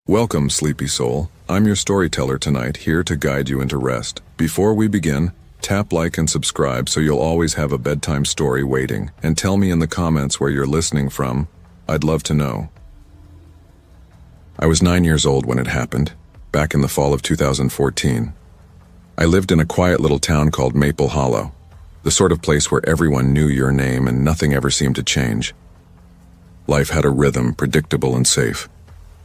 Welcome, sleepy soul. I'm your storyteller tonight, here to guide you into rest. Before we begin, tap like and subscribe so you'll always have a bedtime story waiting. And tell me in the comments where you're listening from. I'd love to know. I was 9 years old when it happened, back in the fall of 2014. I lived in a quiet little town called Maple Hollow, the sort of place where everyone knew your name and nothing ever seemed to change. Life had a rhythm, predictable and safe.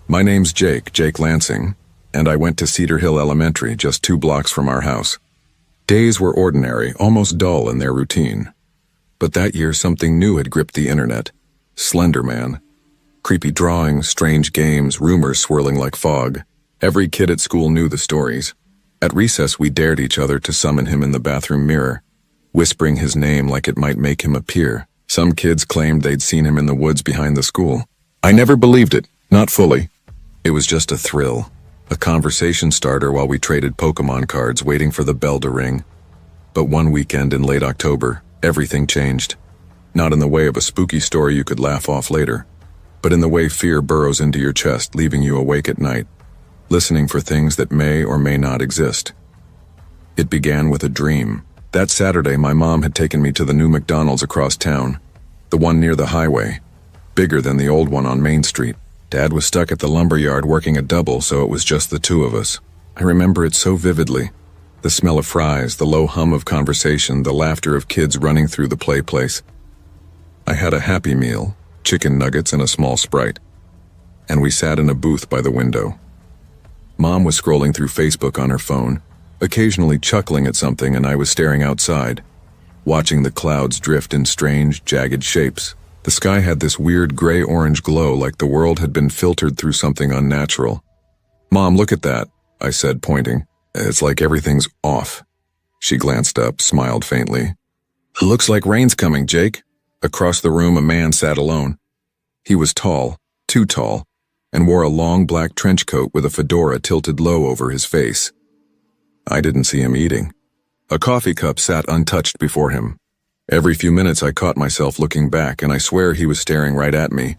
My name's Jake Lansing, and I went to Cedar Hill Elementary, just 2 blocks from our house. Days were ordinary, almost dull in their routine. But that year something new had gripped the internet. Slender Man. Creepy drawings, strange games, rumors swirling like fog. Every kid at school knew the stories. At recess we dared each other to summon him in the bathroom mirror, whispering his name like it might make him appear. Some kids claimed they'd seen him in the woods behind the school. I never believed it, not fully. It was just a thrill, a conversation starter while we traded Pokemon cards waiting for the bell to ring. But one weekend in late October, everything changed. Not in the way of a spooky story you could laugh off later, but in the way fear burrows into your chest, leaving you awake at night, listening for things that may or may not exist. It began with a dream. That Saturday, my mom had taken me to the new McDonald's across town, the one near the highway, bigger than the old one on Main Street. Dad was stuck at the lumberyard working a double, so it was just the 2 of us. I remember it so vividly. The smell of fries, the low hum of conversation, the laughter of kids running through the play place. I had a Happy Meal, chicken nuggets and a small Sprite, and we sat in a booth by the window. Mom was scrolling through Facebook on her phone, occasionally chuckling at something, and I was staring outside, watching the clouds drift in strange, jagged shapes. The sky had this weird gray-orange glow like the world had been filtered through something unnatural. Mom, look at that, I said, pointing. It's like everything's off. She glanced up, smiled faintly. It looks like rain's coming, Jake. Across the room, a man sat alone. He was tall, too tall, and wore a long black trench coat with a fedora tilted low over his face. I didn't see him eating. A coffee cup sat untouched before him. Every few minutes I caught myself looking back, and I swear he was staring right at me.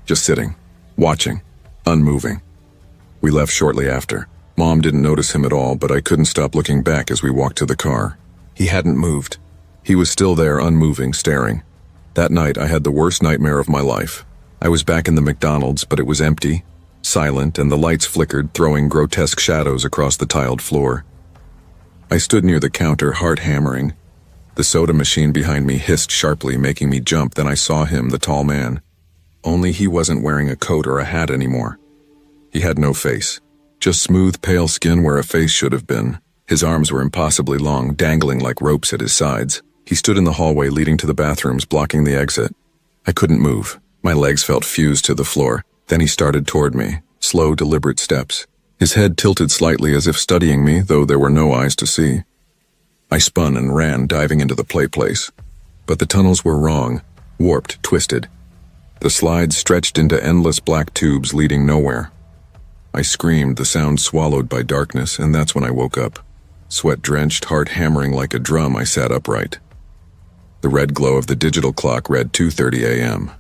Just sitting, watching, unmoving. We left shortly after. Mom didn't notice him at all, but I couldn't stop looking back as we walked to the car. He hadn't moved. He was still there, unmoving, staring. That night I had the worst nightmare of my life. I was back in the McDonald's, but it was empty, silent, and the lights flickered, throwing grotesque shadows across the tiled floor. I stood near the counter, heart hammering. The soda machine behind me hissed sharply, making me jump. Then I saw him, the tall man. Only he wasn't wearing a coat or a hat anymore. He had no face, just smooth, pale skin where a face should have been. His arms were impossibly long, dangling like ropes at his sides. He stood in the hallway leading to the bathrooms, blocking the exit. I couldn't move. My legs felt fused to the floor. Then he started toward me, slow, deliberate steps. His head tilted slightly as if studying me, though there were no eyes to see. I spun and ran, diving into the play place. But the tunnels were wrong, warped, twisted. The slides stretched into endless black tubes leading nowhere. I screamed, the sound swallowed by darkness, and that's when I woke up. Sweat-drenched, heart hammering like a drum, I sat upright. The red glow of the digital clock read 2:30 a.m.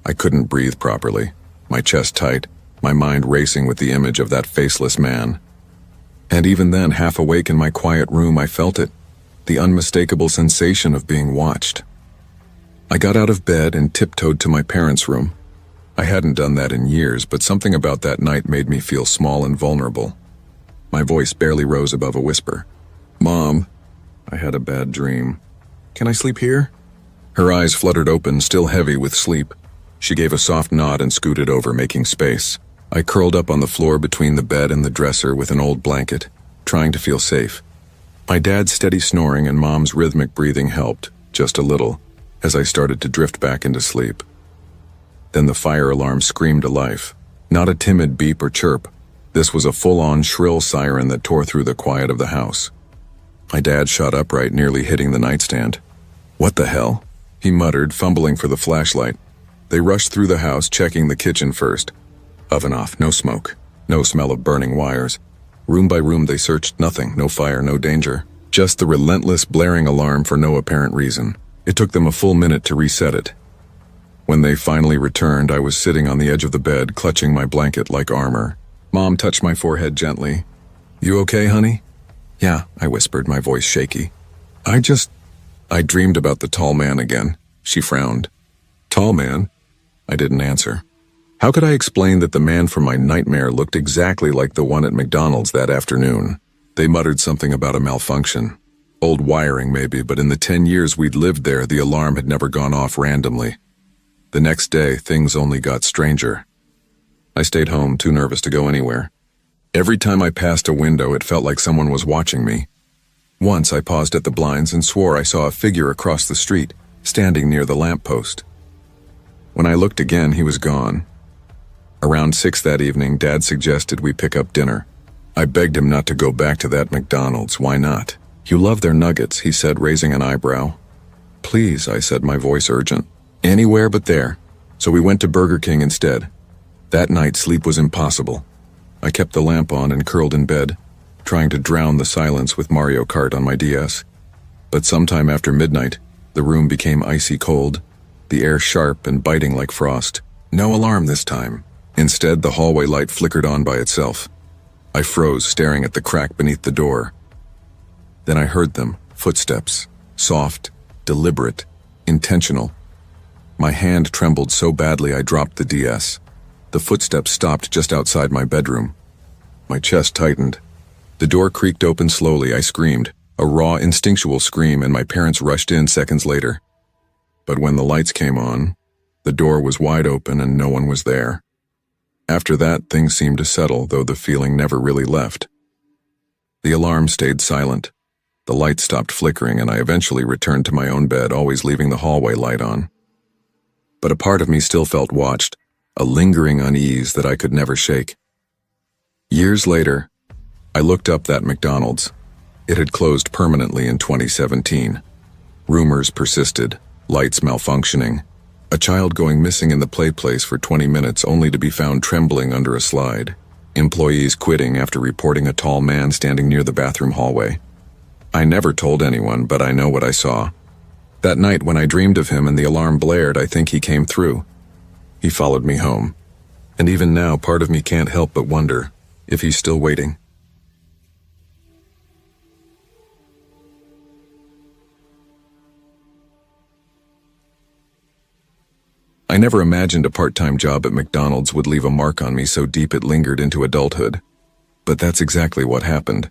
I couldn't breathe properly, my chest tight, my mind racing with the image of that faceless man. And even then, half awake in my quiet room, I felt it, the unmistakable sensation of being watched. I got out of bed and tiptoed to my parents' room. I hadn't done that in years, but something about that night made me feel small and vulnerable. My voice barely rose above a whisper. Mom, I had a bad dream. Can I sleep here? Her eyes fluttered open, still heavy with sleep. She gave a soft nod and scooted over, making space. I curled up on the floor between the bed and the dresser with an old blanket, trying to feel safe. My dad's steady snoring and Mom's rhythmic breathing helped, just a little, as I started to drift back into sleep. Then the fire alarm screamed to life. Not a timid beep or chirp. This was a full-on shrill siren that tore through the quiet of the house. My dad shot upright, nearly hitting the nightstand. What the hell? He muttered, fumbling for the flashlight. They rushed through the house, checking the kitchen first. Oven off, no smoke, no smell of burning wires. Room by room they searched, nothing, no fire, no danger. Just the relentless blaring alarm for no apparent reason. It took them a full minute to reset it. When they finally returned, I was sitting on the edge of the bed, clutching my blanket like armor. Mom touched my forehead gently. "You okay, honey?" "Yeah," I whispered, my voice shaky. I dreamed about the tall man again." She frowned. "Tall man?" I didn't answer. How could I explain that the man from my nightmare looked exactly like the one at McDonald's that afternoon? They muttered something about a malfunction. Old wiring maybe, but in the 10 years we'd lived there, the alarm had never gone off randomly. The next day, things only got stranger. I stayed home, too nervous to go anywhere. Every time I passed a window, it felt like someone was watching me. Once I paused at the blinds and swore I saw a figure across the street, standing near the lamppost. When I looked again, he was gone. Around 6 that evening, Dad suggested we pick up dinner. I begged him not to go back to that McDonald's. Why not? "You love their nuggets," he said, raising an eyebrow. "Please," I said, my voice urgent. "Anywhere but there." So we went to Burger King instead. That night, sleep was impossible. I kept the lamp on and curled in bed, trying to drown the silence with Mario Kart on my DS. But sometime after midnight, the room became icy cold, the air sharp and biting like frost. No alarm this time. Instead, the hallway light flickered on by itself. I froze, staring at the crack beneath the door. Then I heard them, footsteps, soft, deliberate, intentional. My hand trembled so badly I dropped the DS. The footsteps stopped just outside my bedroom. My chest tightened. The door creaked open slowly. I screamed, a raw, instinctual scream, and my parents rushed in seconds later. But when the lights came on, the door was wide open and no one was there. After that, things seemed to settle, though the feeling never really left. The alarm stayed silent. The light stopped flickering, and I eventually returned to my own bed, always leaving the hallway light on. But a part of me still felt watched, a lingering unease that I could never shake. Years later, I looked up that McDonald's. It had closed permanently in 2017. Rumors persisted, lights malfunctioning, a child going missing in the play place for 20 minutes only to be found trembling under a slide, employees quitting after reporting a tall man standing near the bathroom hallway. I never told anyone, but I know what I saw. That night when I dreamed of him and the alarm blared, I think he came through. He followed me home. And even now, part of me can't help but wonder if he's still waiting. I never imagined a part-time job at McDonald's would leave a mark on me so deep it lingered into adulthood. But that's exactly what happened.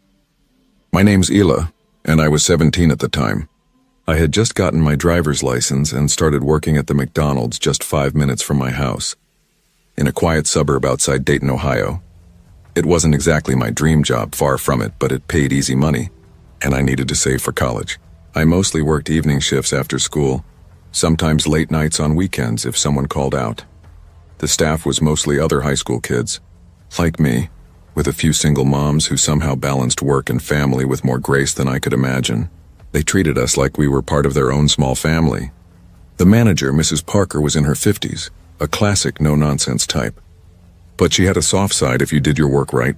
My name's Ela, and I was 17 at the time. I had just gotten my driver's license and started working at the McDonald's just 5 minutes from my house, in a quiet suburb outside Dayton, Ohio. It wasn't exactly my dream job, far from it, but it paid easy money, and I needed to save for college. I mostly worked evening shifts after school, sometimes late nights on weekends if someone called out. The staff was mostly other high school kids, like me, with a few single moms who somehow balanced work and family with more grace than I could imagine. They treated us like we were part of their own small family. The manager, Mrs. Parker, was in her 50s, a classic no-nonsense type. But she had a soft side if you did your work right.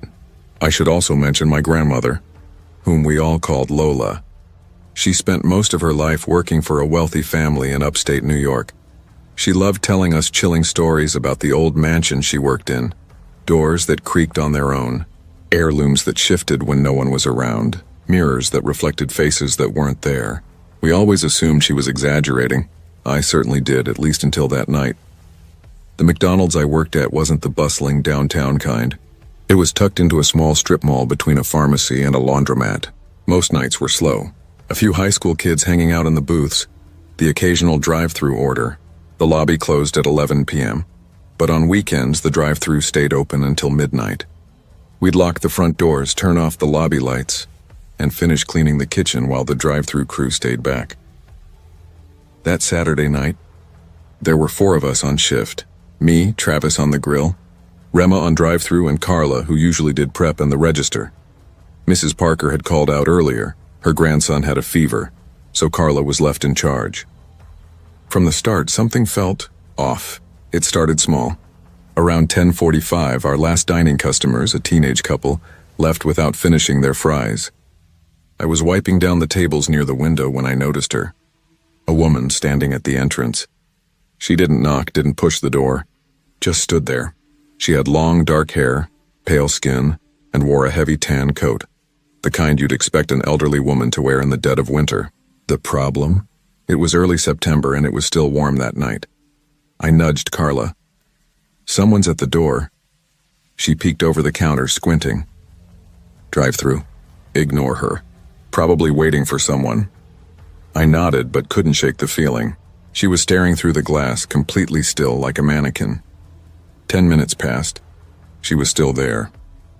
I should also mention my grandmother, whom we all called Lola. She spent most of her life working for a wealthy family in upstate New York. She loved telling us chilling stories about the old mansion she worked in, doors that creaked on their own, heirlooms that shifted when no one was around, mirrors that reflected faces that weren't there. We always assumed she was exaggerating. I certainly did, at least until that night. The McDonald's I worked at wasn't the bustling downtown kind. It was tucked into a small strip mall between a pharmacy and a laundromat. Most nights were slow. A few high school kids hanging out in the booths, the occasional drive-through order. The lobby closed at 11 p.m. But on weekends, the drive-through stayed open until midnight. We'd lock the front doors, turn off the lobby lights, and finish cleaning the kitchen while the drive-through crew stayed back. That Saturday night, there were 4 of us on shift. Me, Travis on the grill, Rema on drive-through, and Carla, who usually did prep and the register. Mrs. Parker had called out earlier. Her grandson had a fever, so Carla was left in charge. From the start, something felt off. It started small. Around 10:45, our last dining customers, a teenage couple, left without finishing their fries. I was wiping down the tables near the window when I noticed her. A woman standing at the entrance. She didn't knock, didn't push the door, just stood there. She had long, dark hair, pale skin, and wore a heavy tan coat, the kind you'd expect an elderly woman to wear in the dead of winter. The problem? It was early September and it was still warm that night. I nudged Carla. "Someone's at the door." She peeked over the counter, squinting. "Drive-through. Ignore her. Probably waiting for someone." I nodded but couldn't shake the feeling. She was staring through the glass, completely still like a mannequin. 10 minutes passed. She was still there.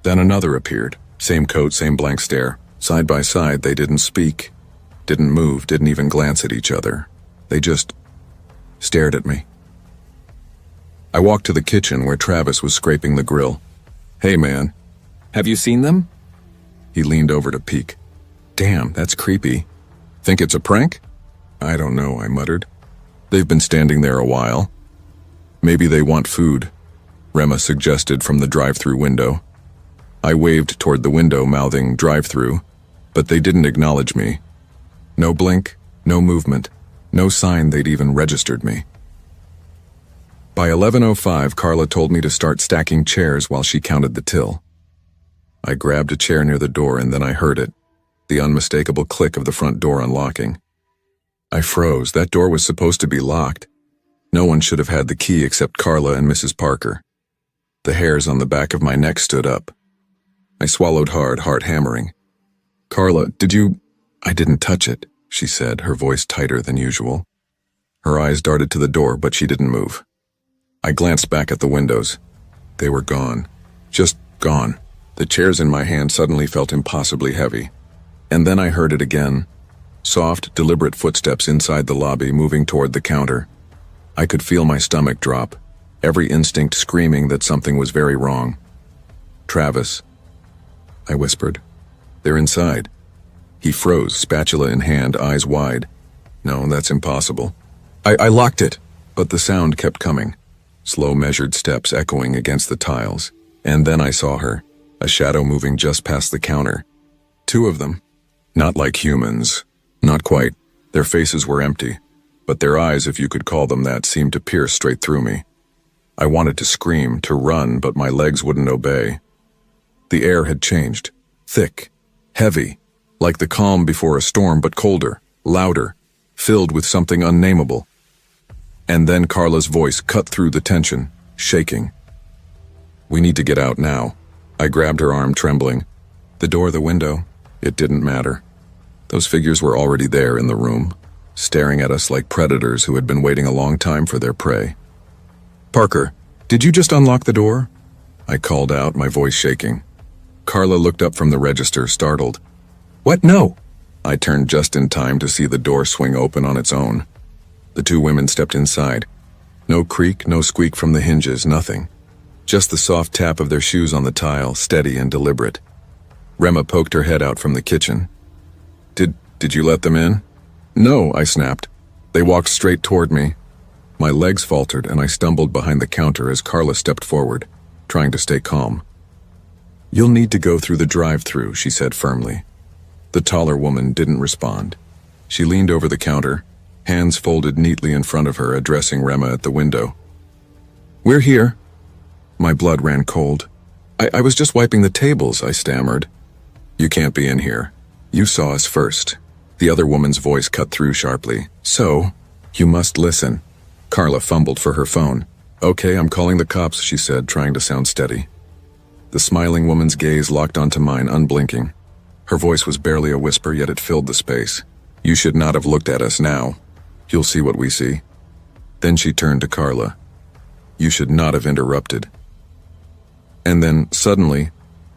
Then another appeared. Same coat, same blank stare. Side by side, they didn't speak, didn't move, didn't even glance at each other. They just stared at me. I walked to the kitchen where Travis was scraping the grill. "Hey, man. Have you seen them?" He leaned over to peek. "Damn, that's creepy. Think it's a prank?" "I don't know," I muttered. "They've been standing there a while. Maybe they want food," Rema suggested from the drive-through window. I waved toward the window, mouthing drive-through, but they didn't acknowledge me. No blink, no movement, no sign they'd even registered me. By 11:05, Carla told me to start stacking chairs while she counted the till. I grabbed a chair near the door and then I heard it, the unmistakable click of the front door unlocking. I froze. That door was supposed to be locked. No one should have had the key except Carla and Mrs. Parker. The hairs on the back of my neck stood up. I swallowed hard, heart hammering. "Carla, did you—" "I didn't touch it," she said, her voice tighter than usual. Her eyes darted to the door, but she didn't move. I glanced back at the windows. They were gone. Just gone. The chairs in my hand suddenly felt impossibly heavy. And then I heard it again. Soft, deliberate footsteps inside the lobby moving toward the counter. I could feel my stomach drop, every instinct screaming that something was very wrong. "Travis," I whispered. "They're inside." He froze, spatula in hand, eyes wide. "No, that's impossible." I locked it, but the sound kept coming. Slow, measured steps echoing against the tiles. And then I saw her, a shadow moving just past the counter. 2 of them. Not like humans. Not quite. Their faces were empty, but their eyes, if you could call them that, seemed to pierce straight through me. I wanted to scream, to run, but my legs wouldn't obey. The air had changed. Thick, heavy, like the calm before a storm, but colder, louder, filled with something unnameable. And then Carla's voice cut through the tension, shaking. "We need to get out now." I grabbed her arm, trembling. The door, the window, it didn't matter. Those figures were already there in the room, staring at us like predators who had been waiting a long time for their prey. "Parker, did you just unlock the door?" I called out, my voice shaking. Carla looked up from the register, startled. "What? No!" I turned just in time to see the door swing open on its own. The 2 women stepped inside. No creak, no squeak from the hinges, nothing. Just the soft tap of their shoes on the tile, steady and deliberate. Rema poked her head out from the kitchen. Did you let them in?" "No," I snapped. They walked straight toward me. My legs faltered and I stumbled behind the counter as Carla stepped forward, trying to stay calm. "You'll need to go through the drive-through," she said firmly. The taller woman didn't respond. She leaned over the counter, hands folded neatly in front of her, addressing Rema at the window. "We're here." My blood ran cold. I was just wiping the tables," I stammered. "You can't be in here. You saw us first." The other woman's voice cut through sharply. "So, you must listen." Carla fumbled for her phone. "Okay, I'm calling the cops," she said, trying to sound steady. The smiling woman's gaze locked onto mine, unblinking. Her voice was barely a whisper, yet it filled the space. "You should not have looked at us now. You'll see what we see." Then she turned to Carla. "You should not have interrupted." And then, suddenly,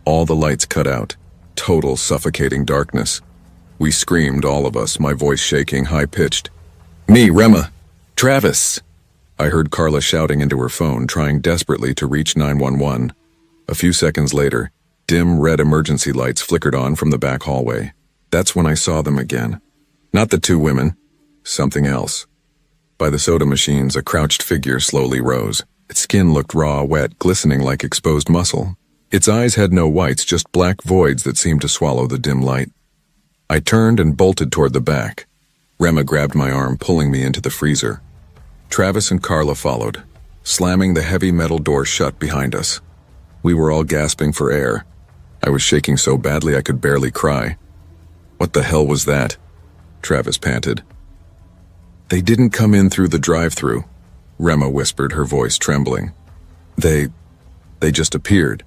all the lights cut out. Total suffocating darkness. We screamed, all of us, my voice shaking, high-pitched. "Me, Rema! Travis!" I heard Carla shouting into her phone, trying desperately to reach 911. A few seconds later, dim red emergency lights flickered on from the back hallway. That's when I saw them again. Not the 2 women. Something else. By the soda machines, a crouched figure slowly rose. Its skin looked raw, wet, glistening like exposed muscle. Its eyes had no whites, just black voids that seemed to swallow the dim light. I turned and bolted toward the back. Rema grabbed my arm, pulling me into the freezer. Travis and Carla followed, slamming the heavy metal door shut behind us. We were all gasping for air. I was shaking so badly I could barely cry. "What the hell was that?" Travis panted. "They didn't come in through the drive-thru," Rema whispered, her voice trembling. They just appeared."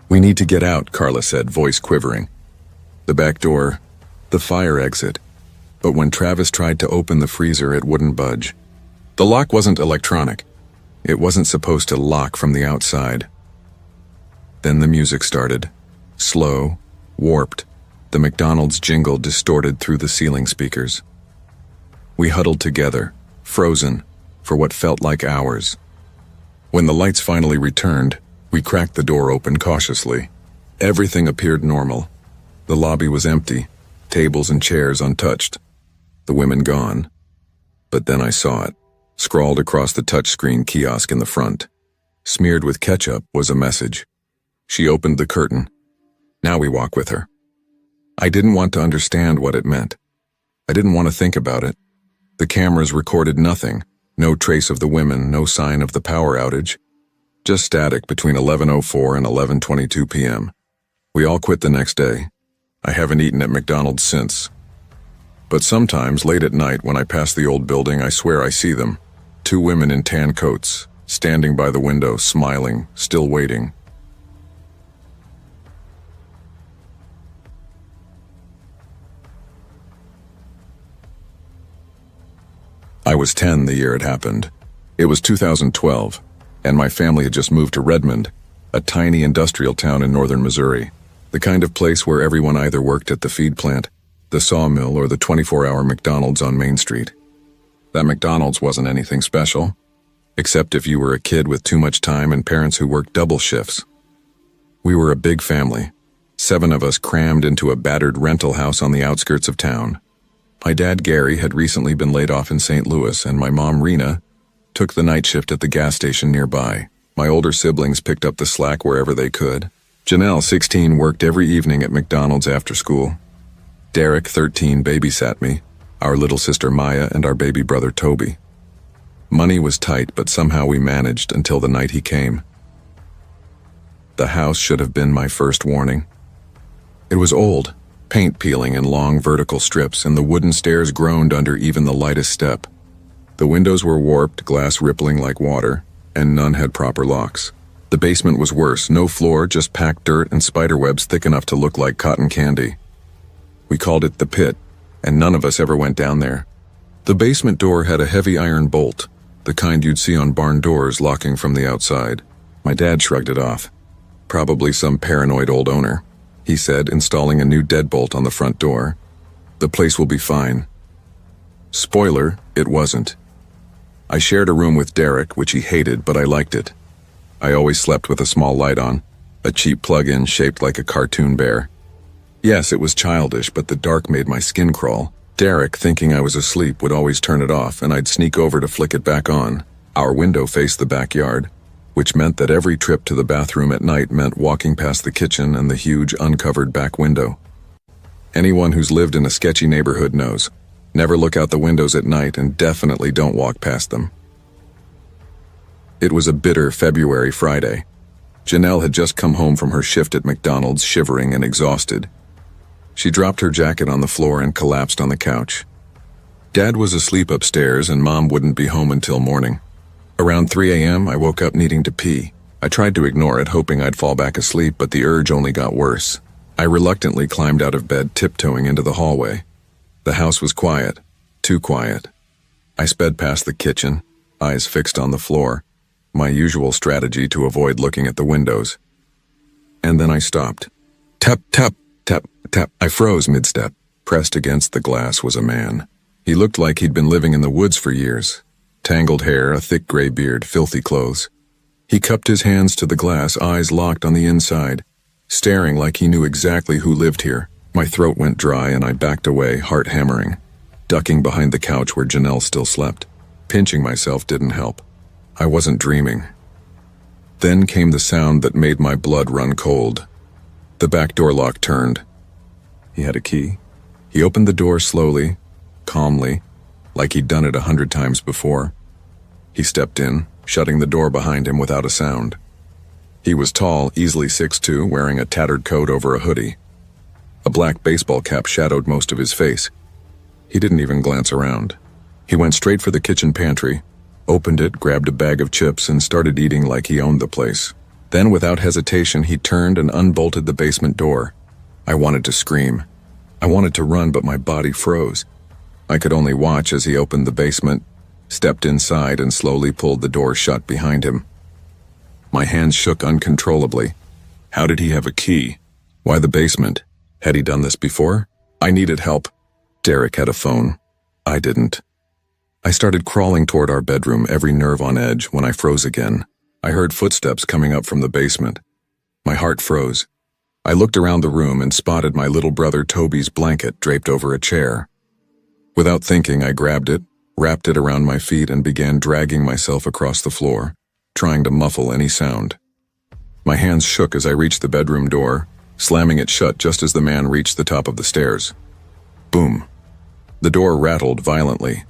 "We need to get out," Carla said, voice quivering. "The back door, the fire exit." But when Travis tried to open the freezer, it wouldn't budge. The lock wasn't electronic. It wasn't supposed to lock from the outside. Then the music started. Slow, warped, the McDonald's jingle distorted through the ceiling speakers. We huddled together, frozen, for what felt like hours. When the lights finally returned, we cracked the door open cautiously. Everything appeared normal. The lobby was empty, tables and chairs untouched. The women gone. But then I saw it, scrawled across the touchscreen kiosk in the front. Smeared with ketchup was a message. She opened the curtain. "Now we walk with her." I didn't want to understand what it meant. I didn't want to think about it. The cameras recorded nothing. No trace of the women, no sign of the power outage. Just static between 11:04 and 11:22 p.m. We all quit the next day. I haven't eaten at McDonald's since. But sometimes, late at night, when I pass the old building, I swear I see them. 2 women in tan coats, standing by the window, smiling, still waiting. I was 10 the year it happened. It was 2012, and my family had just moved to Redmond, a tiny industrial town in northern Missouri, the kind of place where everyone either worked at the feed plant, the sawmill, or the 24-hour McDonald's on Main Street. That McDonald's wasn't anything special, except if you were a kid with too much time and parents who worked double shifts. We were a big family, 7 of us crammed into a battered rental house on the outskirts of town. My dad, Gary, had recently been laid off in St. Louis, and my mom, Rena, took the night shift at the gas station nearby. My older siblings picked up the slack wherever they could. Janelle, 16, worked every evening at McDonald's after school. Derek, 13, babysat me, our little sister Maya, and our baby brother Toby. Money was tight, but somehow we managed until the night he came. The house should have been my first warning. It was old, paint peeling in long vertical strips, and the wooden stairs groaned under even the lightest step. The windows were warped, glass rippling like water, and none had proper locks. The basement was worse, no floor, just packed dirt and spiderwebs thick enough to look like cotton candy. We called it the pit, and none of us ever went down there. The basement door had a heavy iron bolt, the kind you'd see on barn doors locking from the outside. My dad shrugged it off. "Probably some paranoid old owner," he said, installing a new deadbolt on the front door. "The place will be fine." Spoiler, it wasn't. I shared a room with Derek, which he hated, but I liked it. I always slept with a small light on, a cheap plug-in shaped like a cartoon bear. Yes, it was childish, but the dark made my skin crawl. Derek, thinking I was asleep, would always turn it off, and I'd sneak over to flick it back on. Our window faced the backyard, which meant that every trip to the bathroom at night meant walking past the kitchen and the huge uncovered back window. Anyone who's lived in a sketchy neighborhood knows. Never look out the windows at night, and definitely don't walk past them. It was a bitter February Friday. Janelle had just come home from her shift at McDonald's, shivering and exhausted. She dropped her jacket on the floor and collapsed on the couch. Dad was asleep upstairs, and Mom wouldn't be home until morning. Around 3 a.m., I woke up needing to pee. I tried to ignore it, hoping I'd fall back asleep, but the urge only got worse. I reluctantly climbed out of bed, tiptoeing into the hallway. The house was quiet, too quiet. I sped past the kitchen, eyes fixed on the floor, my usual strategy to avoid looking at the windows. And then I stopped. Tap, tap, tap, tap. I froze mid-step. Pressed against the glass was a man. He looked like he'd been living in the woods for years. Tangled hair, a thick gray beard, filthy clothes. He cupped his hands to the glass, eyes locked on the inside, staring like he knew exactly who lived here. My throat went dry and I backed away, heart hammering, ducking behind the couch where Janelle still slept. Pinching myself didn't help. I wasn't dreaming. Then came the sound that made my blood run cold. The back door lock turned. He had a key. He opened the door slowly, calmly, like he'd done it 100 times before. He stepped in, shutting the door behind him without a sound. He was tall, easily 6'2", wearing a tattered coat over a hoodie. A black baseball cap shadowed most of his face. He didn't even glance around. He went straight for the kitchen pantry, opened it, grabbed a bag of chips, and started eating like he owned the place. Then, without hesitation, he turned and unbolted the basement door. I wanted to scream. I wanted to run, but my body froze. I could only watch as he opened the basement, stepped inside, and slowly pulled the door shut behind him. My hands shook uncontrollably. How did he have a key? Why the basement? Had he done this before? I needed help. Derek had a phone. I didn't. I started crawling toward our bedroom, every nerve on edge, when I froze again. I heard footsteps coming up from the basement. My heart froze. I looked around the room and spotted my little brother Toby's blanket draped over a chair. Without thinking, I grabbed it, wrapped it around my feet, and began dragging myself across the floor, trying to muffle any sound. My hands shook as I reached the bedroom door, slamming it shut just as the man reached the top of the stairs. Boom. The door rattled violently.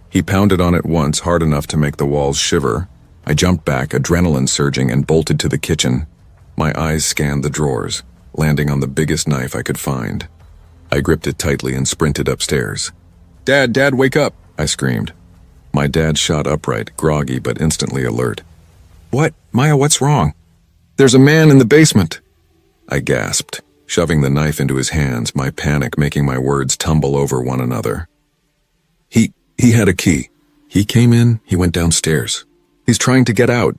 He pounded on it once, hard enough to make the walls shiver. I jumped back, adrenaline surging, and bolted to the kitchen. My eyes scanned the drawers, landing on the biggest knife I could find. I gripped it tightly and sprinted upstairs. Dad, wake up!" I screamed. My dad shot upright, groggy but instantly alert. "What? Maya, what's wrong?" "There's a man in the basement!" I gasped, shoving the knife into his hands, my panic making my words tumble over one another. He had a key. He came in, he went downstairs. He's trying to get out."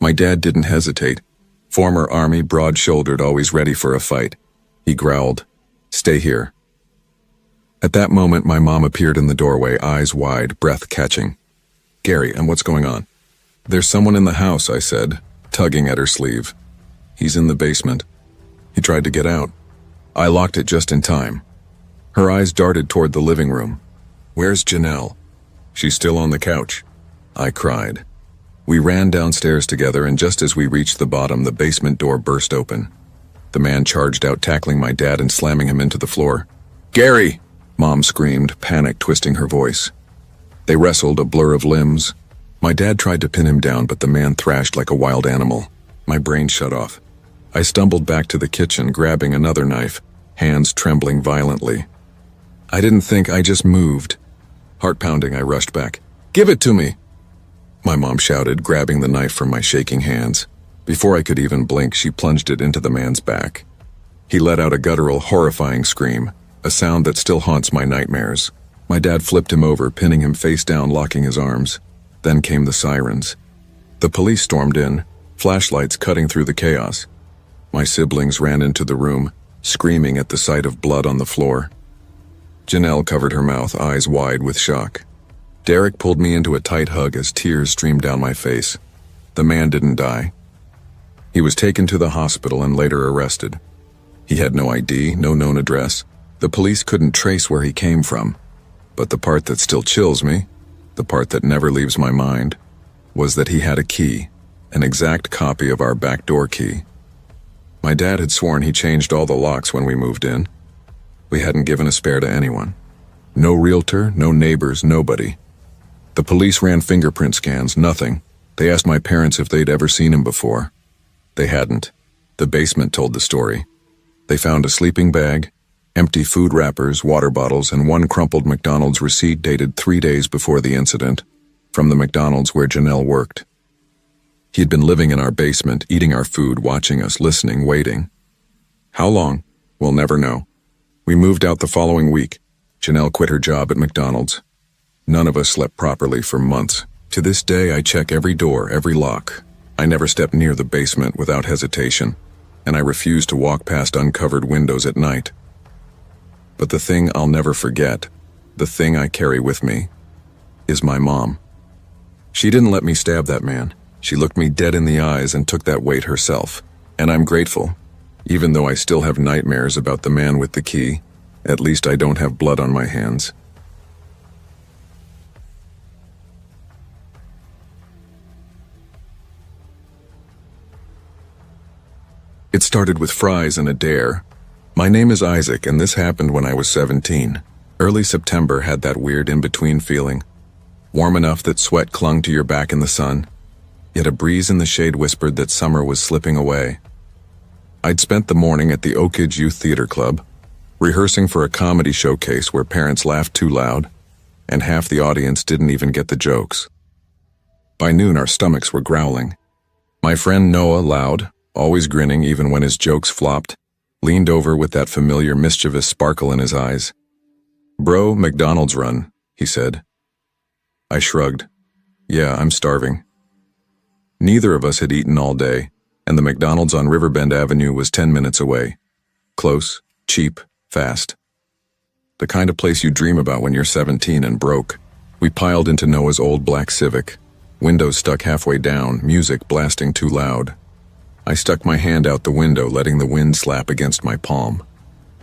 My dad didn't hesitate. Former Army, broad-shouldered, always ready for a fight. He growled, "Stay here." At that moment, my mom appeared in the doorway, eyes wide, breath catching. "Gary, and what's going on?" "There's someone in the house," I said, tugging at her sleeve. "He's in the basement. He tried to get out." I locked it just in time. Her eyes darted toward the living room. "Where's Janelle?" "She's still on the couch," I cried. We ran downstairs together, and just as we reached the bottom, the basement door burst open. The man charged out, tackling my dad and slamming him into the floor. "Gary!" Mom screamed, panic twisting her voice. They wrestled, a blur of limbs. My dad tried to pin him down, but the man thrashed like a wild animal. My brain shut off. I stumbled back to the kitchen, grabbing another knife, hands trembling violently. I didn't think, I just moved. Heart pounding, I rushed back. "Give it to me!" My mom shouted, grabbing the knife from my shaking hands. Before I could even blink, she plunged it into the man's back. He let out a guttural, horrifying scream, a sound that still haunts my nightmares. My dad flipped him over, pinning him face down, locking his arms. Then came the sirens. The police stormed in, flashlights cutting through the chaos. My siblings ran into the room, screaming at the sight of blood on the floor. Janelle covered her mouth, eyes wide with shock. Derek pulled me into a tight hug as tears streamed down my face. The man didn't die. He was taken to the hospital and later arrested. He had no ID, no known address. The police couldn't trace where he came from. But the part that still chills me, the part that never leaves my mind, was that he had a key, an exact copy of our back door key. My dad had sworn he changed all the locks when we moved in. We hadn't given a spare to anyone. No realtor, no neighbors, nobody. The police ran fingerprint scans, nothing. They asked my parents if they'd ever seen him before. They hadn't. The basement told the story. They found a sleeping bag, empty food wrappers, water bottles, and one crumpled McDonald's receipt dated 3 days before the incident, from the McDonald's where Janelle worked. He'd been living in our basement, eating our food, watching us, listening, waiting. How long? We'll never know. We moved out the following week. Janelle quit her job at McDonald's. None of us slept properly for months. To this day, I check every door, every lock. I never step near the basement without hesitation, and I refuse to walk past uncovered windows at night. But the thing I'll never forget, the thing I carry with me, is my mom. She didn't let me stab that man. She looked me dead in the eyes and took that weight herself. And I'm grateful. Even though I still have nightmares about the man with the key, at least I don't have blood on my hands. It started with fries and a dare. My name is Isaac, and this happened when I was 17. Early September had that weird in-between feeling. Warm enough that sweat clung to your back in the sun, yet a breeze in the shade whispered that summer was slipping away. I'd spent the morning at the Oakage Youth Theater Club, rehearsing for a comedy showcase where parents laughed too loud, and half the audience didn't even get the jokes. By noon, our stomachs were growling. My friend Noah, loud, always grinning even when his jokes flopped, leaned over with that familiar mischievous sparkle in his eyes. "Bro, McDonald's run," he said. I shrugged. "Yeah, I'm starving." Neither of us had eaten all day, and the McDonald's on Riverbend Avenue was 10 minutes away. Close, cheap, fast. The kind of place you dream about when you're 17 and broke. We piled into Noah's old black Civic, windows stuck halfway down, music blasting too loud. I stuck my hand out the window, letting the wind slap against my palm.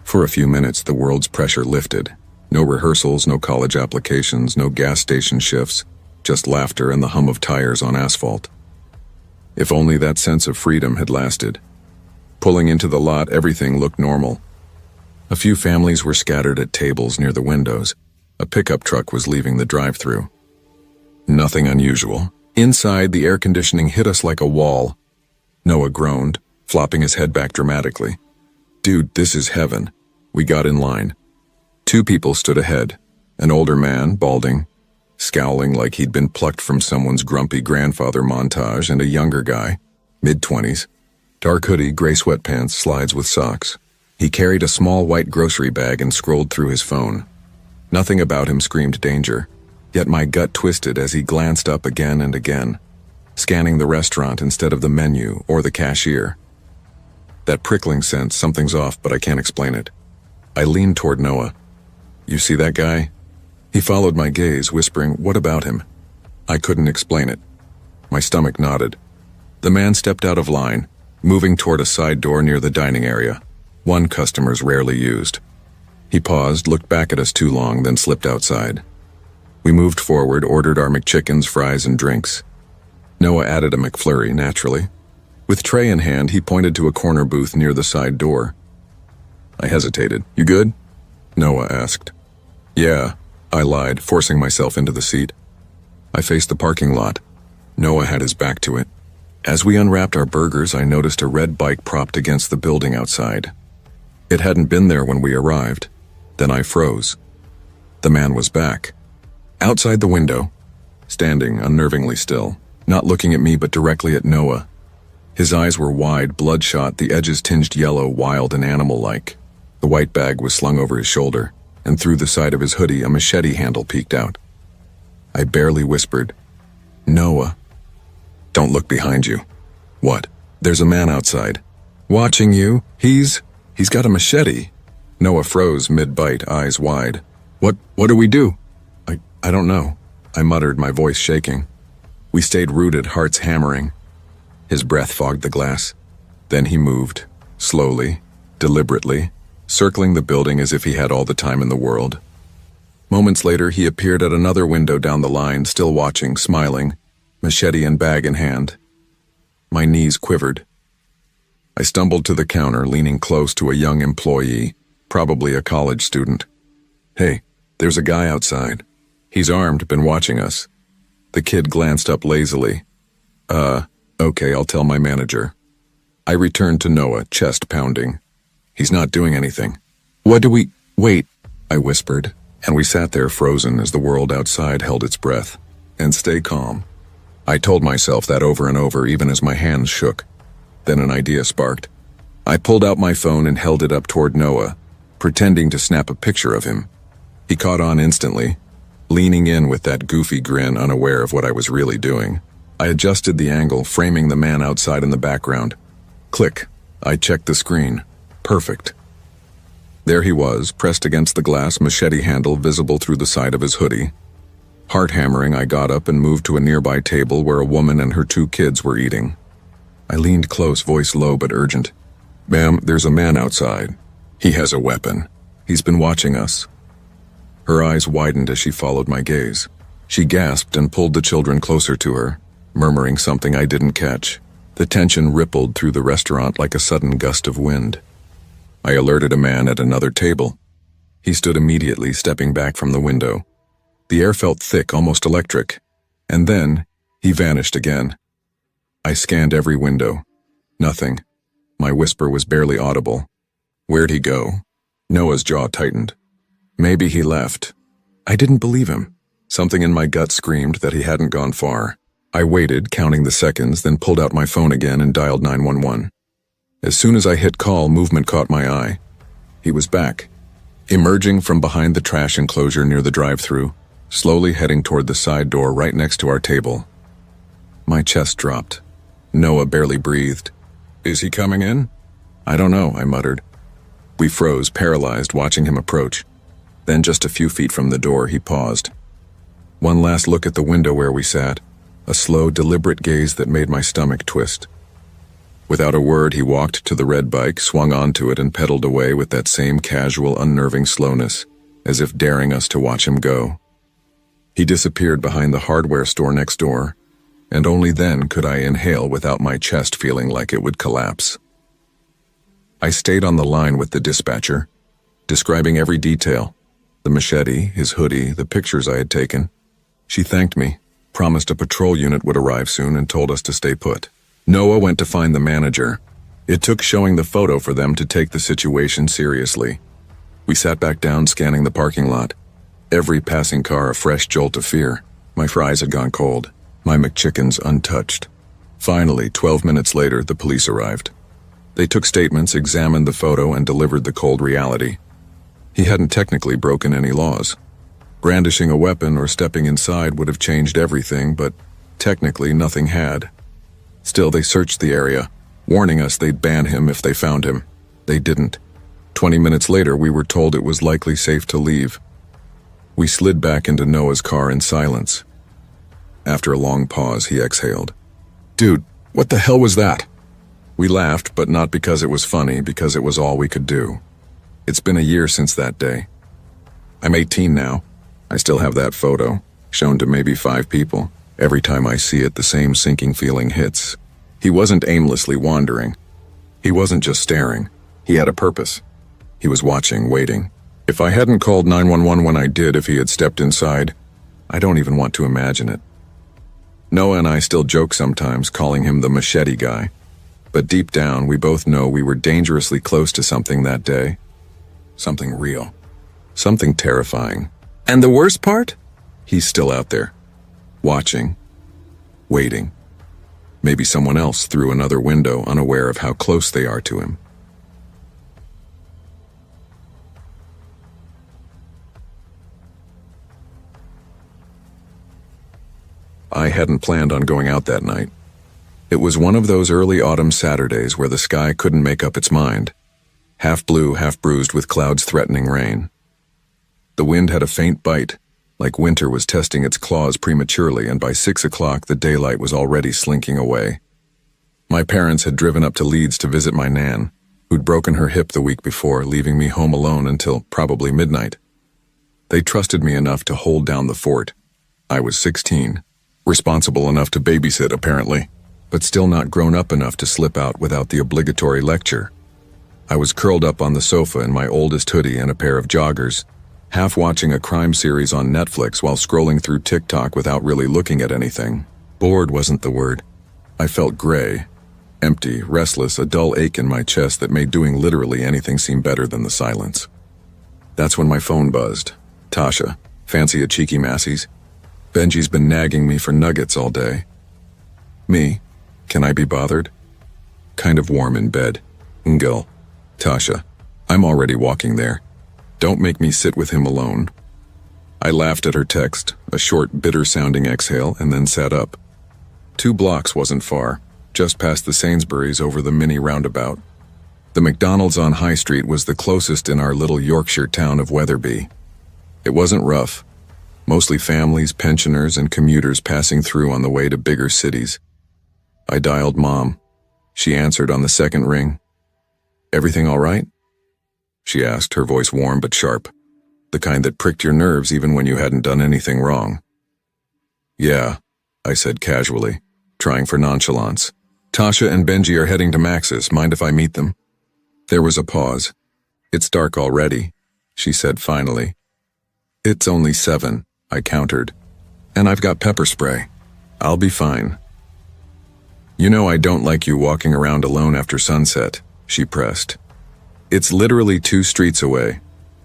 For a few minutes, the world's pressure lifted. No rehearsals, no college applications, no gas station shifts, just laughter and the hum of tires on asphalt. If only that sense of freedom had lasted. Pulling into the lot, everything looked normal. A few families were scattered at tables near the windows. A pickup truck was leaving the drive-thru. Nothing unusual. Inside, the air conditioning hit us like a wall. Noah groaned, flopping his head back dramatically. "Dude, this is heaven." We got in line. 2 people stood ahead. An older man, balding, scowling like he'd been plucked from someone's grumpy grandfather montage, and a younger guy, mid-20s, dark hoodie, gray sweatpants, slides with socks. He carried a small white grocery bag and scrolled through his phone. Nothing about him screamed danger, yet my gut twisted as he glanced up again and again, scanning the restaurant instead of the menu or the cashier. That prickling sense, something's off, but I can't explain it. I leaned toward Noah. "You see that guy?" He followed my gaze, whispering, "What about him?" I couldn't explain it. My stomach nodded. The man stepped out of line, moving toward a side door near the dining area, one customers rarely used. He paused, looked back at us too long, then slipped outside. We moved forward, ordered our McChickens, fries, and drinks. Noah added a McFlurry, naturally. With tray in hand, he pointed to a corner booth near the side door. I hesitated. "You good?" Noah asked. "Yeah," I lied, forcing myself into the seat. I faced the parking lot. Noah had his back to it. As we unwrapped our burgers, I noticed a red bike propped against the building outside. It hadn't been there when we arrived. Then I froze. The man was back. Outside the window, standing unnervingly still, not looking at me but directly at Noah. His eyes were wide, bloodshot, the edges tinged yellow, wild and animal-like. The white bag was slung over his shoulder, and through the side of his hoodie a machete handle peeked out. I barely whispered, "Noah." "Don't look behind you." "What?" "There's a man outside." "Watching you. He's got a machete." Noah froze mid-bite, eyes wide. What do we do?" I don't know," I muttered, my voice shaking. We stayed rooted, hearts hammering. His breath fogged the glass. Then he moved, slowly, deliberately, circling the building as if he had all the time in the world. Moments later, he appeared at another window down the line, still watching, smiling, machete and bag in hand. My knees quivered. I stumbled to the counter, leaning close to a young employee, probably a college student. "Hey, there's a guy outside. He's armed, been watching us." The kid glanced up lazily. Okay, I'll tell my manager." I returned to Noah, chest pounding. "He's not doing anything." Wait," I whispered, and we sat there frozen as the world outside held its breath. "And stay calm." I told myself that over and over, even as my hands shook. Then an idea sparked. I pulled out my phone and held it up toward Noah, pretending to snap a picture of him. He caught on instantly, leaning in with that goofy grin, unaware of what I was really doing. I adjusted the angle, framing the man outside in the background. Click. I checked the screen. Perfect. There he was, pressed against the glass, machete handle visible through the side of his hoodie. Heart hammering, I got up and moved to a nearby table where a woman and her 2 kids were eating. I leaned close, voice low but urgent. "Ma'am, there's a man outside. He has a weapon. He's been watching us." Her eyes widened as she followed my gaze. She gasped and pulled the children closer to her, murmuring something I didn't catch. The tension rippled through the restaurant like a sudden gust of wind. I alerted a man at another table. He stood immediately, stepping back from the window. The air felt thick, almost electric. And then, he vanished again. I scanned every window. Nothing. My whisper was barely audible. Where'd he go? Noah's jaw tightened. Maybe he left. I didn't believe him. Something in my gut screamed that he hadn't gone far. I waited, counting the seconds, then pulled out my phone again and dialed 911. As soon as I hit call, movement caught my eye. He was back, emerging from behind the trash enclosure near the drive-thru, slowly heading toward the side door right next to our table. My chest dropped. Noah barely breathed. Is he coming in? I don't know, I muttered. We froze, paralyzed, watching him approach. Then just a few feet from the door, he paused. One last look at the window where we sat, a slow, deliberate gaze that made my stomach twist. Without a word, he walked to the red bike, swung onto it, and pedaled away with that same casual, unnerving slowness, as if daring us to watch him go. He disappeared behind the hardware store next door, and only then could I inhale without my chest feeling like it would collapse. I stayed on the line with the dispatcher, describing every detail, the machete, his hoodie, the pictures I had taken. She thanked me, promised a patrol unit would arrive soon, and told us to stay put. Noah went to find the manager. It took showing the photo for them to take the situation seriously. We sat back down, scanning the parking lot. Every passing car a fresh jolt of fear. My fries had gone cold, my McChickens untouched. Finally, 12 minutes later, the police arrived. They took statements, examined the photo, and delivered the cold reality. He hadn't technically broken any laws. Brandishing a weapon or stepping inside would have changed everything, but technically nothing had. Still, they searched the area, warning us they'd ban him if they found him. They didn't. 20 minutes later, we were told it was likely safe to leave. We slid back into Noah's car in silence. After a long pause, he exhaled. Dude, what the hell was that? We laughed, but not because it was funny, because it was all we could do. It's been a year since that day. I'm 18 now. I still have that photo, shown to maybe 5 people. Every time I see it, the same sinking feeling hits. He wasn't aimlessly wandering. He wasn't just staring. He had a purpose. He was watching, waiting. If I hadn't called 911 when I did, if he had stepped inside, I don't even want to imagine it. Noah and I still joke sometimes, calling him the machete guy. But deep down, we both know we were dangerously close to something that day. Something real. Something terrifying. And the worst part? He's still out there. Watching. Waiting. Maybe someone else through another window, unaware of how close they are to him. I hadn't planned on going out that night. It was one of those early autumn Saturdays where the sky couldn't make up its mind. Half blue, half bruised with clouds threatening rain. The wind had a faint bite, like winter was testing its claws prematurely, and by 6 o'clock the daylight was already slinking away. My parents had driven up to Leeds to visit my Nan, who'd broken her hip the week before, leaving me home alone until probably midnight. They trusted me enough to hold down the fort. I was 16, responsible enough to babysit apparently, but still not grown up enough to slip out without the obligatory lecture. I was curled up on the sofa in my oldest hoodie and a pair of joggers, half watching a crime series on Netflix while scrolling through TikTok without really looking at anything. Bored wasn't the word. I felt gray, empty, restless, a dull ache in my chest that made doing literally anything seem better than the silence. That's when my phone buzzed. Tasha, fancy a cheeky Massey's? Benji's been nagging me for nuggets all day. Me? Can I be bothered? Kind of warm in bed. Ngul. Tasha, I'm already walking there. Don't make me sit with him alone. I laughed at her text, a short, bitter-sounding exhale, and then sat up. 2 blocks wasn't far, just past the Sainsbury's over the mini roundabout. The McDonald's on High Street was the closest in our little Yorkshire town of Wetherby. It wasn't rough. Mostly families, pensioners, and commuters passing through on the way to bigger cities. I dialed Mom. She answered on the second ring. Everything all right? She asked, her voice warm but sharp, the kind that pricked your nerves even when you hadn't done anything wrong. Yeah, I said casually, trying for nonchalance. Tasha and Benji are heading to Max's. Mind if I meet them? There was a pause. It's dark already, she said finally. It's only 7, I countered. And I've got pepper spray. I'll be fine. You know I don't like you walking around alone after sunset, she pressed. It's literally 2 streets away.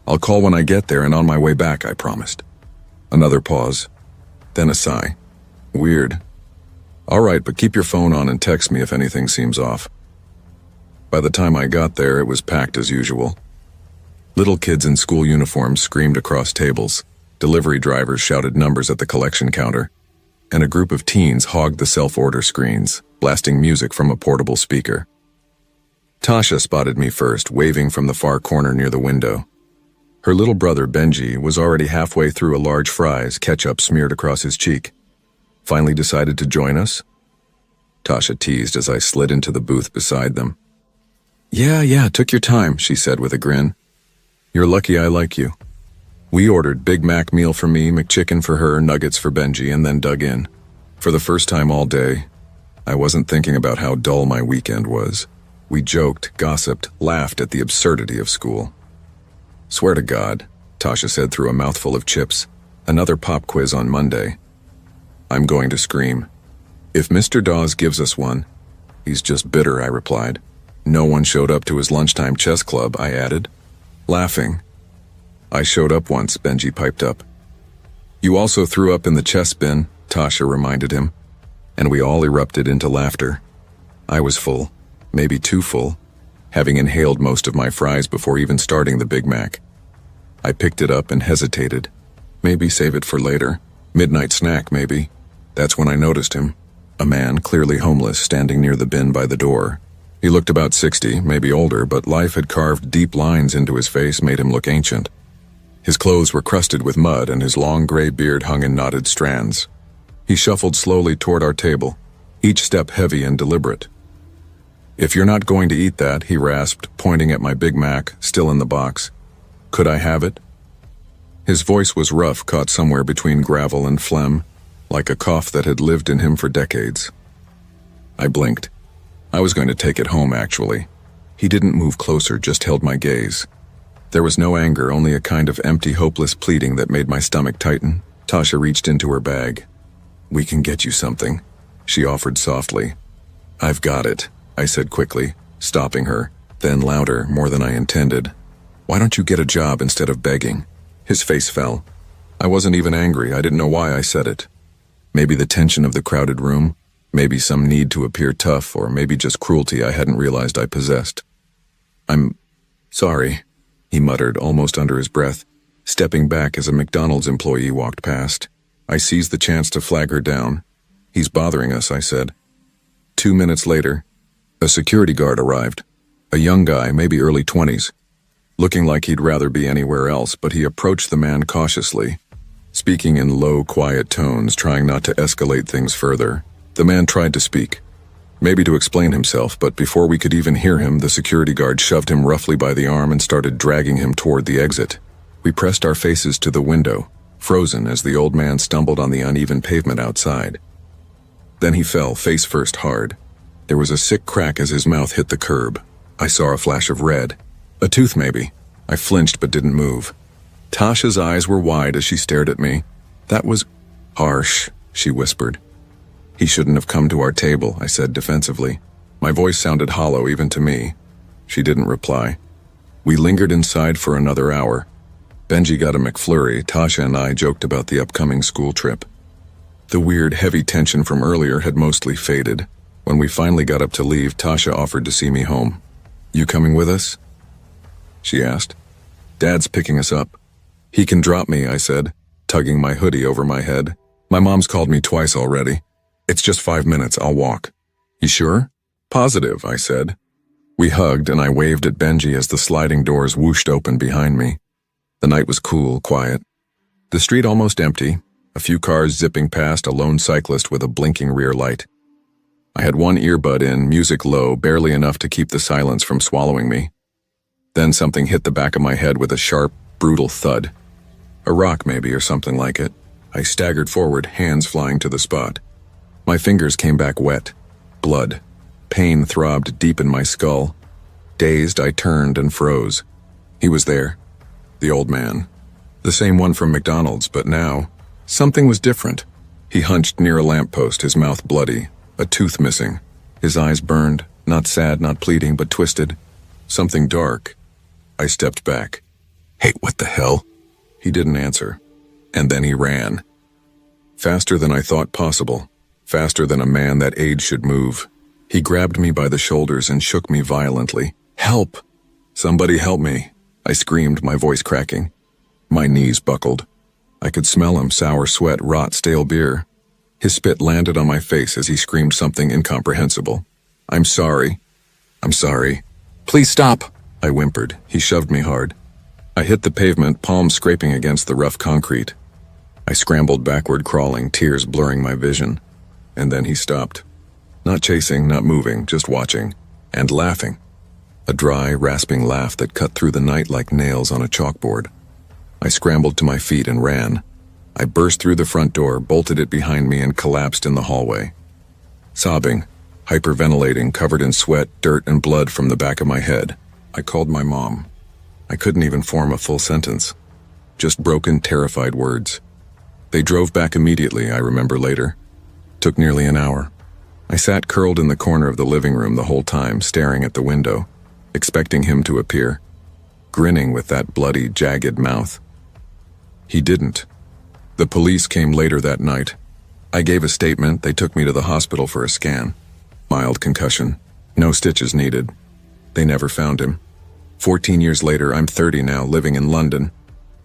I'll call when I get there and on my way back, I promised. Another pause, then a sigh. Weird. All right, but keep your phone on and text me if anything seems off. By the time I got there, it was packed as usual. Little kids in school uniforms screamed across tables, delivery drivers shouted numbers at the collection counter, and a group of teens hogged the self-order screens, blasting music from a portable speaker. Tasha spotted me first, waving from the far corner near the window. Her little brother, Benji, was already halfway through a large fries, ketchup smeared across his cheek. Finally decided to join us? Tasha teased as I slid into the booth beside them. Yeah, took your time, she said with a grin. You're lucky I like you. We ordered Big Mac meal for me, McChicken for her, nuggets for Benji, and then dug in. For the first time all day, I wasn't thinking about how dull my weekend was. We joked, gossiped, laughed at the absurdity of school. Swear to God, Tasha said through a mouthful of chips, another pop quiz on Monday. I'm going to scream. If Mr. Dawes gives us one, he's just bitter, I replied. No one showed up to his lunchtime chess club, I added, laughing. I showed up once, Benji piped up. You also threw up in the chess bin, Tasha reminded him, and we all erupted into laughter. I was full, maybe too full, having inhaled most of my fries before even starting the Big Mac. I picked it up and hesitated. Maybe save it for later. Midnight snack, maybe. That's when I noticed him. A man, clearly homeless, standing near the bin by the door. He looked about 60, maybe older, but life had carved deep lines into his face, made him look ancient. His clothes were crusted with mud and his long gray beard hung in knotted strands. He shuffled slowly toward our table, each step heavy and deliberate. If you're not going to eat that, he rasped, pointing at my Big Mac, still in the box. Could I have it? His voice was rough, caught somewhere between gravel and phlegm, like a cough that had lived in him for decades. I blinked. I was going to take it home, actually. He didn't move closer, just held my gaze. There was no anger, only a kind of empty, hopeless pleading that made my stomach tighten. Tasha reached into her bag. We can get you something, she offered softly. I've got it, I said quickly, stopping her, then louder, more than I intended. Why don't you get a job instead of begging? His face fell. I wasn't even angry, I didn't know why I said it. Maybe the tension of the crowded room, maybe some need to appear tough, or maybe just cruelty I hadn't realized I possessed. I'm sorry, he muttered, almost under his breath, stepping back as a McDonald's employee walked past. I seized the chance to flag her down. He's bothering us, I said. 2 minutes later, a security guard arrived. A young guy, maybe early 20s. Looking like he'd rather be anywhere else, but he approached the man cautiously, speaking in low, quiet tones, trying not to escalate things further. The man tried to speak, maybe to explain himself, but before we could even hear him, the security guard shoved him roughly by the arm and started dragging him toward the exit. We pressed our faces to the window, frozen as the old man stumbled on the uneven pavement outside. Then he fell, face first, hard. There was a sick crack as his mouth hit the curb. I saw a flash of red. A tooth, maybe. I flinched but didn't move. Tasha's eyes were wide as she stared at me. That was harsh, she whispered. He shouldn't have come to our table, I said defensively. My voice sounded hollow even to me. She didn't reply. We lingered inside for another hour. Benji got a McFlurry. Tasha and I joked about the upcoming school trip. The weird, heavy tension from earlier had mostly faded. When we finally got up to leave, Tasha offered to see me home. You coming with us? She asked. Dad's picking us up. He can drop me, I said, tugging my hoodie over my head. My mom's called me twice already. It's just 5 minutes, I'll walk. You sure? Positive, I said. We hugged and I waved at Benji as the sliding doors whooshed open behind me. The night was cool, quiet. The street almost empty, a few cars zipping past, a lone cyclist with a blinking rear light. I had one earbud in, music low, barely enough to keep the silence from swallowing me. Then something hit the back of my head with a sharp, brutal thud. A rock maybe, or something like it. I staggered forward, hands flying to the spot. My fingers came back wet. Blood. Pain throbbed deep in my skull. Dazed, I turned and froze. He was there. The old man. The same one from McDonald's, but now, something was different. He hunched near a lamppost, his mouth bloody, a tooth missing. His eyes burned, not sad, not pleading, but twisted. Something dark. I stepped back. "Hey, what the hell?" He didn't answer. And then he ran. Faster than I thought possible. Faster than a man that age should move. He grabbed me by the shoulders and shook me violently. "Help! Somebody help me!" I screamed, my voice cracking. My knees buckled. I could smell him, sour sweat, rot, stale beer. His spit landed on my face as he screamed something incomprehensible. "I'm sorry. I'm sorry." "Please stop," I whimpered. He shoved me hard. I hit the pavement, palms scraping against the rough concrete. I scrambled backward, crawling, tears blurring my vision. And then he stopped. Not chasing, not moving, just watching. And laughing. A dry, rasping laugh that cut through the night like nails on a chalkboard. I scrambled to my feet and ran. I burst through the front door, bolted it behind me, and collapsed in the hallway. Sobbing, hyperventilating, covered in sweat, dirt, and blood from the back of my head, I called my mom. I couldn't even form a full sentence. Just broken, terrified words. They drove back immediately, I remember later. Took nearly an hour. I sat curled in the corner of the living room the whole time, staring at the window, expecting him to appear, grinning with that bloody, jagged mouth. He didn't. The police came later that night. I gave a statement. They took me to the hospital for a scan. Mild concussion. No stitches needed. They never found him. 14 years later, I'm 30 now, living in London.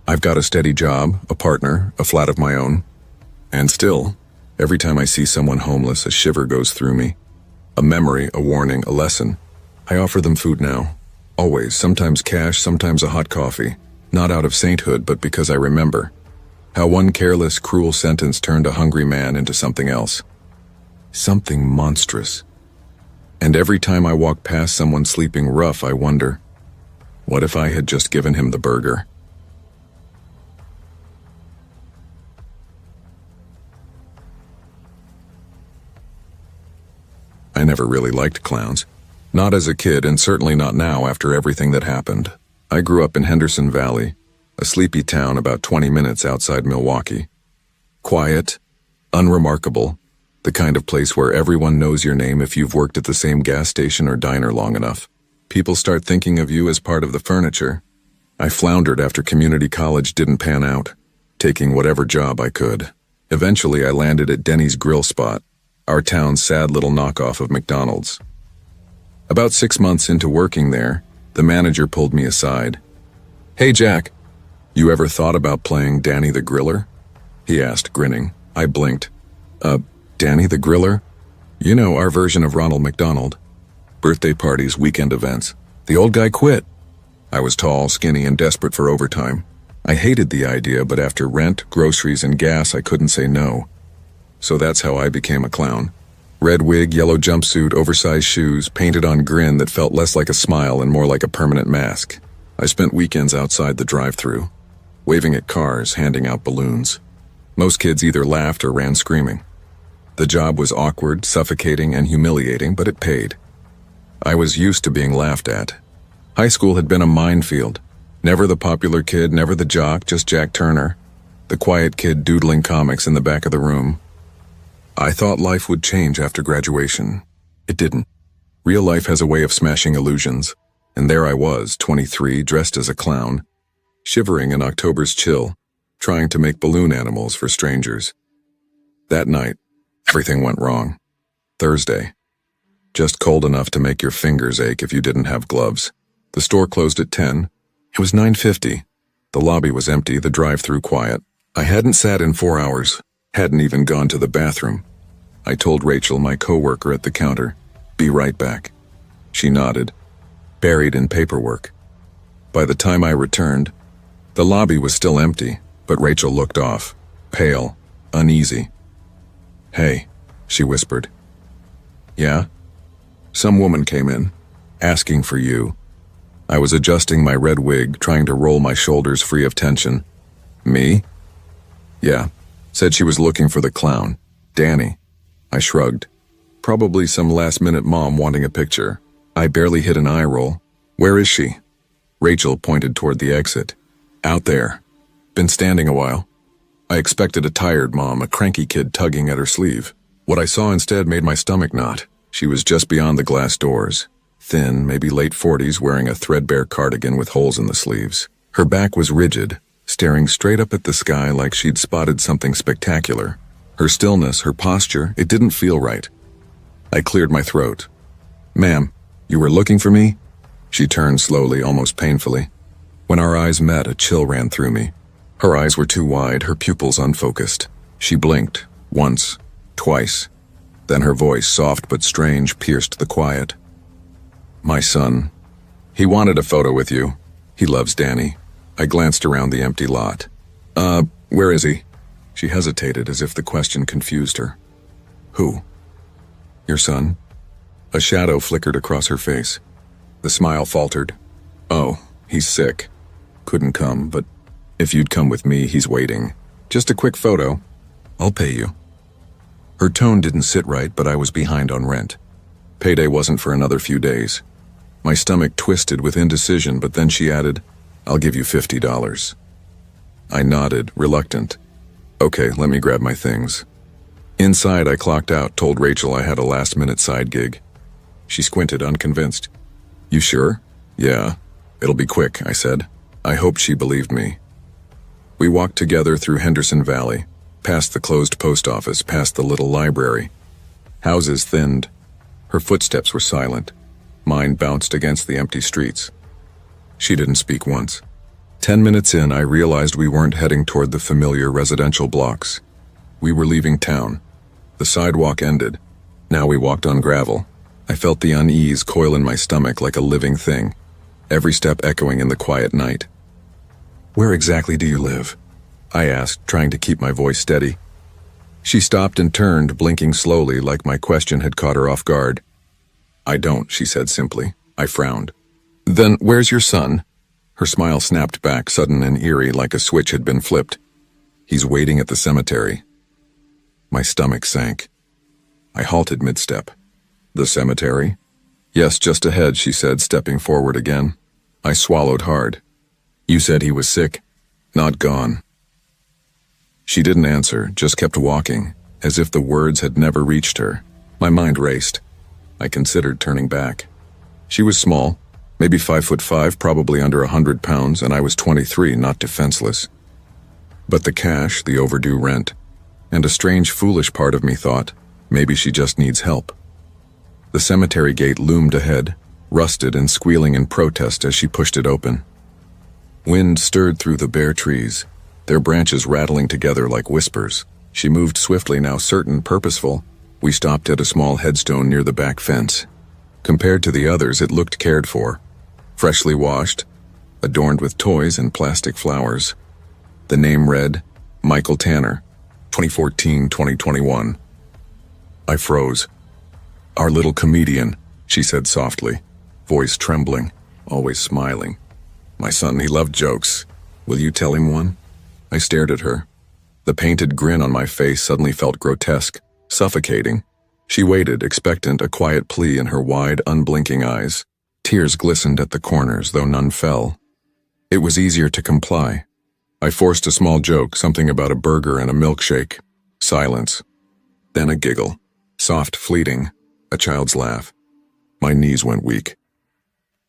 I've got a steady job, a partner, a flat of my own. And still, every time I see someone homeless, a shiver goes through me. A memory, a warning, a lesson. I offer them food now. Always, sometimes cash, sometimes a hot coffee. Not out of sainthood, but because I remember. How one careless, cruel sentence turned a hungry man into something else. Something monstrous. And every time I walk past someone sleeping rough, I wonder, what if I had just given him the burger? I never really liked clowns. Not as a kid, and certainly not now after everything that happened. I grew up in Henderson Valley, a sleepy town about 20 minutes outside Milwaukee. Quiet, unremarkable, the kind of place where everyone knows your name if you've worked at the same gas station or diner long enough. People start thinking of you as part of the furniture. I floundered after community college didn't pan out, taking whatever job I could. Eventually, I landed at Denny's Grill Spot, our town's sad little knockoff of McDonald's. About 6 months into working there, the manager pulled me aside. "Hey, Jack, you ever thought about playing Danny the Griller?" he asked, grinning. I blinked. Danny the Griller? You know, our version of Ronald McDonald. Birthday parties, weekend events. The old guy quit. I was tall, skinny, and desperate for overtime. I hated the idea, but after rent, groceries, and gas, I couldn't say no. So that's how I became a clown. Red wig, yellow jumpsuit, oversized shoes, painted on grin that felt less like a smile and more like a permanent mask. I spent weekends outside the drive-thru, waving at cars, handing out balloons. Most kids either laughed or ran screaming. The job was awkward, suffocating, and humiliating, but it paid. I was used to being laughed at. High school had been a minefield. Never the popular kid, never the jock, just Jack Turner, the quiet kid doodling comics in the back of the room. I thought life would change after graduation. It didn't. Real life has a way of smashing illusions, and there I was, 23, dressed as a clown, shivering in October's chill, trying to make balloon animals for strangers. That night, everything went wrong. Thursday. Just cold enough to make your fingers ache if you didn't have gloves. The store closed at 10. It was 9:50. The lobby was empty, the drive-thru quiet. I hadn't sat in 4 hours, hadn't even gone to the bathroom. I told Rachel, my coworker at the counter, "Be right back." She nodded, buried in paperwork. By the time I returned, the lobby was still empty, but Rachel looked off, pale, uneasy. "Hey," she whispered. "Yeah?" "Some woman came in, asking for you." I was adjusting my red wig, trying to roll my shoulders free of tension. "Me?" "Yeah." Said she was looking for the clown, Danny. I shrugged. Probably some last-minute mom wanting a picture. I barely hid an eye roll. "Where is she?" Rachel pointed toward the exit. "Out there. Been standing a while." I expected a tired mom, a cranky kid tugging at her sleeve. What I saw instead made my stomach knot. She was just beyond the glass doors, thin, maybe late 40s, wearing a threadbare cardigan with holes in the sleeves. Her back was rigid, staring straight up at the sky like she'd spotted something spectacular. Her stillness, her posture, it didn't feel right. I cleared my throat. "Ma'am, you were looking for me?" She turned slowly, almost painfully. When our eyes met, a chill ran through me. Her eyes were too wide, her pupils unfocused. She blinked, once, twice. Then her voice, soft but strange, pierced the quiet. "My son. He wanted a photo with you. He loves Danny." I glanced around the empty lot. Where is he?" She hesitated as if the question confused her. "Who?" "Your son?" A shadow flickered across her face. The smile faltered. "Oh, he's sick. Couldn't come, but if you'd come with me, he's waiting. Just a quick photo. I'll pay you." Her tone didn't sit right, but I was behind on rent. Payday wasn't for another few days. My stomach twisted with indecision, but then she added, "I'll give you $50. I nodded, reluctant. "Okay, let me grab my things." Inside, I clocked out, told Rachel I had a last-minute side gig. She squinted, unconvinced. "You sure?" "Yeah. It'll be quick," I said. I hoped she believed me. We walked together through Henderson Valley, past the closed post office, past the little library. Houses thinned. Her footsteps were silent. Mine bounced against the empty streets. She didn't speak once. 10 minutes in, I realized we weren't heading toward the familiar residential blocks. We were leaving town. The sidewalk ended. Now we walked on gravel. I felt the unease coil in my stomach like a living thing, every step echoing in the quiet night. "Where exactly do you live?" I asked, trying to keep my voice steady. She stopped and turned, blinking slowly like my question had caught her off guard. "I don't," she said simply. I frowned. "Then where's your son?" Her smile snapped back, sudden and eerie, like a switch had been flipped. "He's waiting at the cemetery." My stomach sank. I halted mid-step. "The cemetery?" "Yes, just ahead," she said, stepping forward again. I swallowed hard. "You said he was sick?" "Not gone." She didn't answer, just kept walking, as if the words had never reached her. My mind raced. I considered turning back. She was small, maybe 5'5", probably under 100 pounds, and I was 23, not defenseless. But the cash, the overdue rent, and a strange, foolish part of me thought, maybe she just needs help. The cemetery gate loomed ahead, rusted and squealing in protest as she pushed it open. Wind stirred through the bare trees, their branches rattling together like whispers. She moved swiftly, now certain, purposeful. We stopped at a small headstone near the back fence. Compared to the others, it looked cared for. Freshly washed, adorned with toys and plastic flowers. The name read, Michael Tanner, 2014-2021. I froze. "Our little comedian," she said softly, voice trembling, always smiling. "My son, he loved jokes. Will you tell him one?" I stared at her. The painted grin on my face suddenly felt grotesque, suffocating. She waited, expectant, a quiet plea in her wide, unblinking eyes. Tears glistened at the corners, though none fell. It was easier to comply. I forced a small joke, something about a burger and a milkshake. Silence. Then a giggle. Soft, fleeting. A child's laugh. My knees went weak.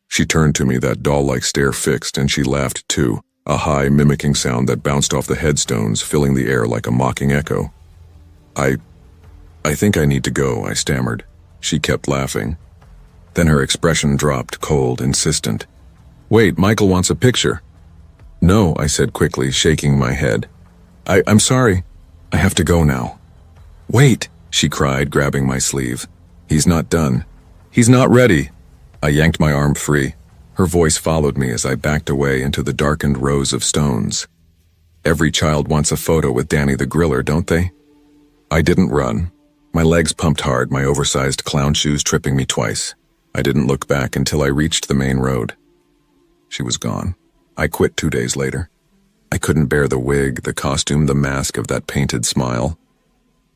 She turned to me, that doll-like stare fixed, and she laughed too, a high, mimicking sound that bounced off the headstones, filling the air like a mocking echo. I think I need to go," I stammered. She kept laughing. Then her expression dropped, cold, insistent. "Wait, Michael wants a picture." "No," I said quickly, shaking my head. I'm sorry. I have to go now." "Wait," she cried, grabbing my sleeve. "He's not done. He's not ready." I yanked my arm free. Her voice followed me as I backed away into the darkened rows of stones. Every child wants a photo with Danny the Griller, don't they? I didn't run. My legs pumped hard, my oversized clown shoes tripping me twice. I didn't look back until I reached the main road. She was gone. I quit 2 days later. I couldn't bear the wig, the costume, the mask of that painted smile.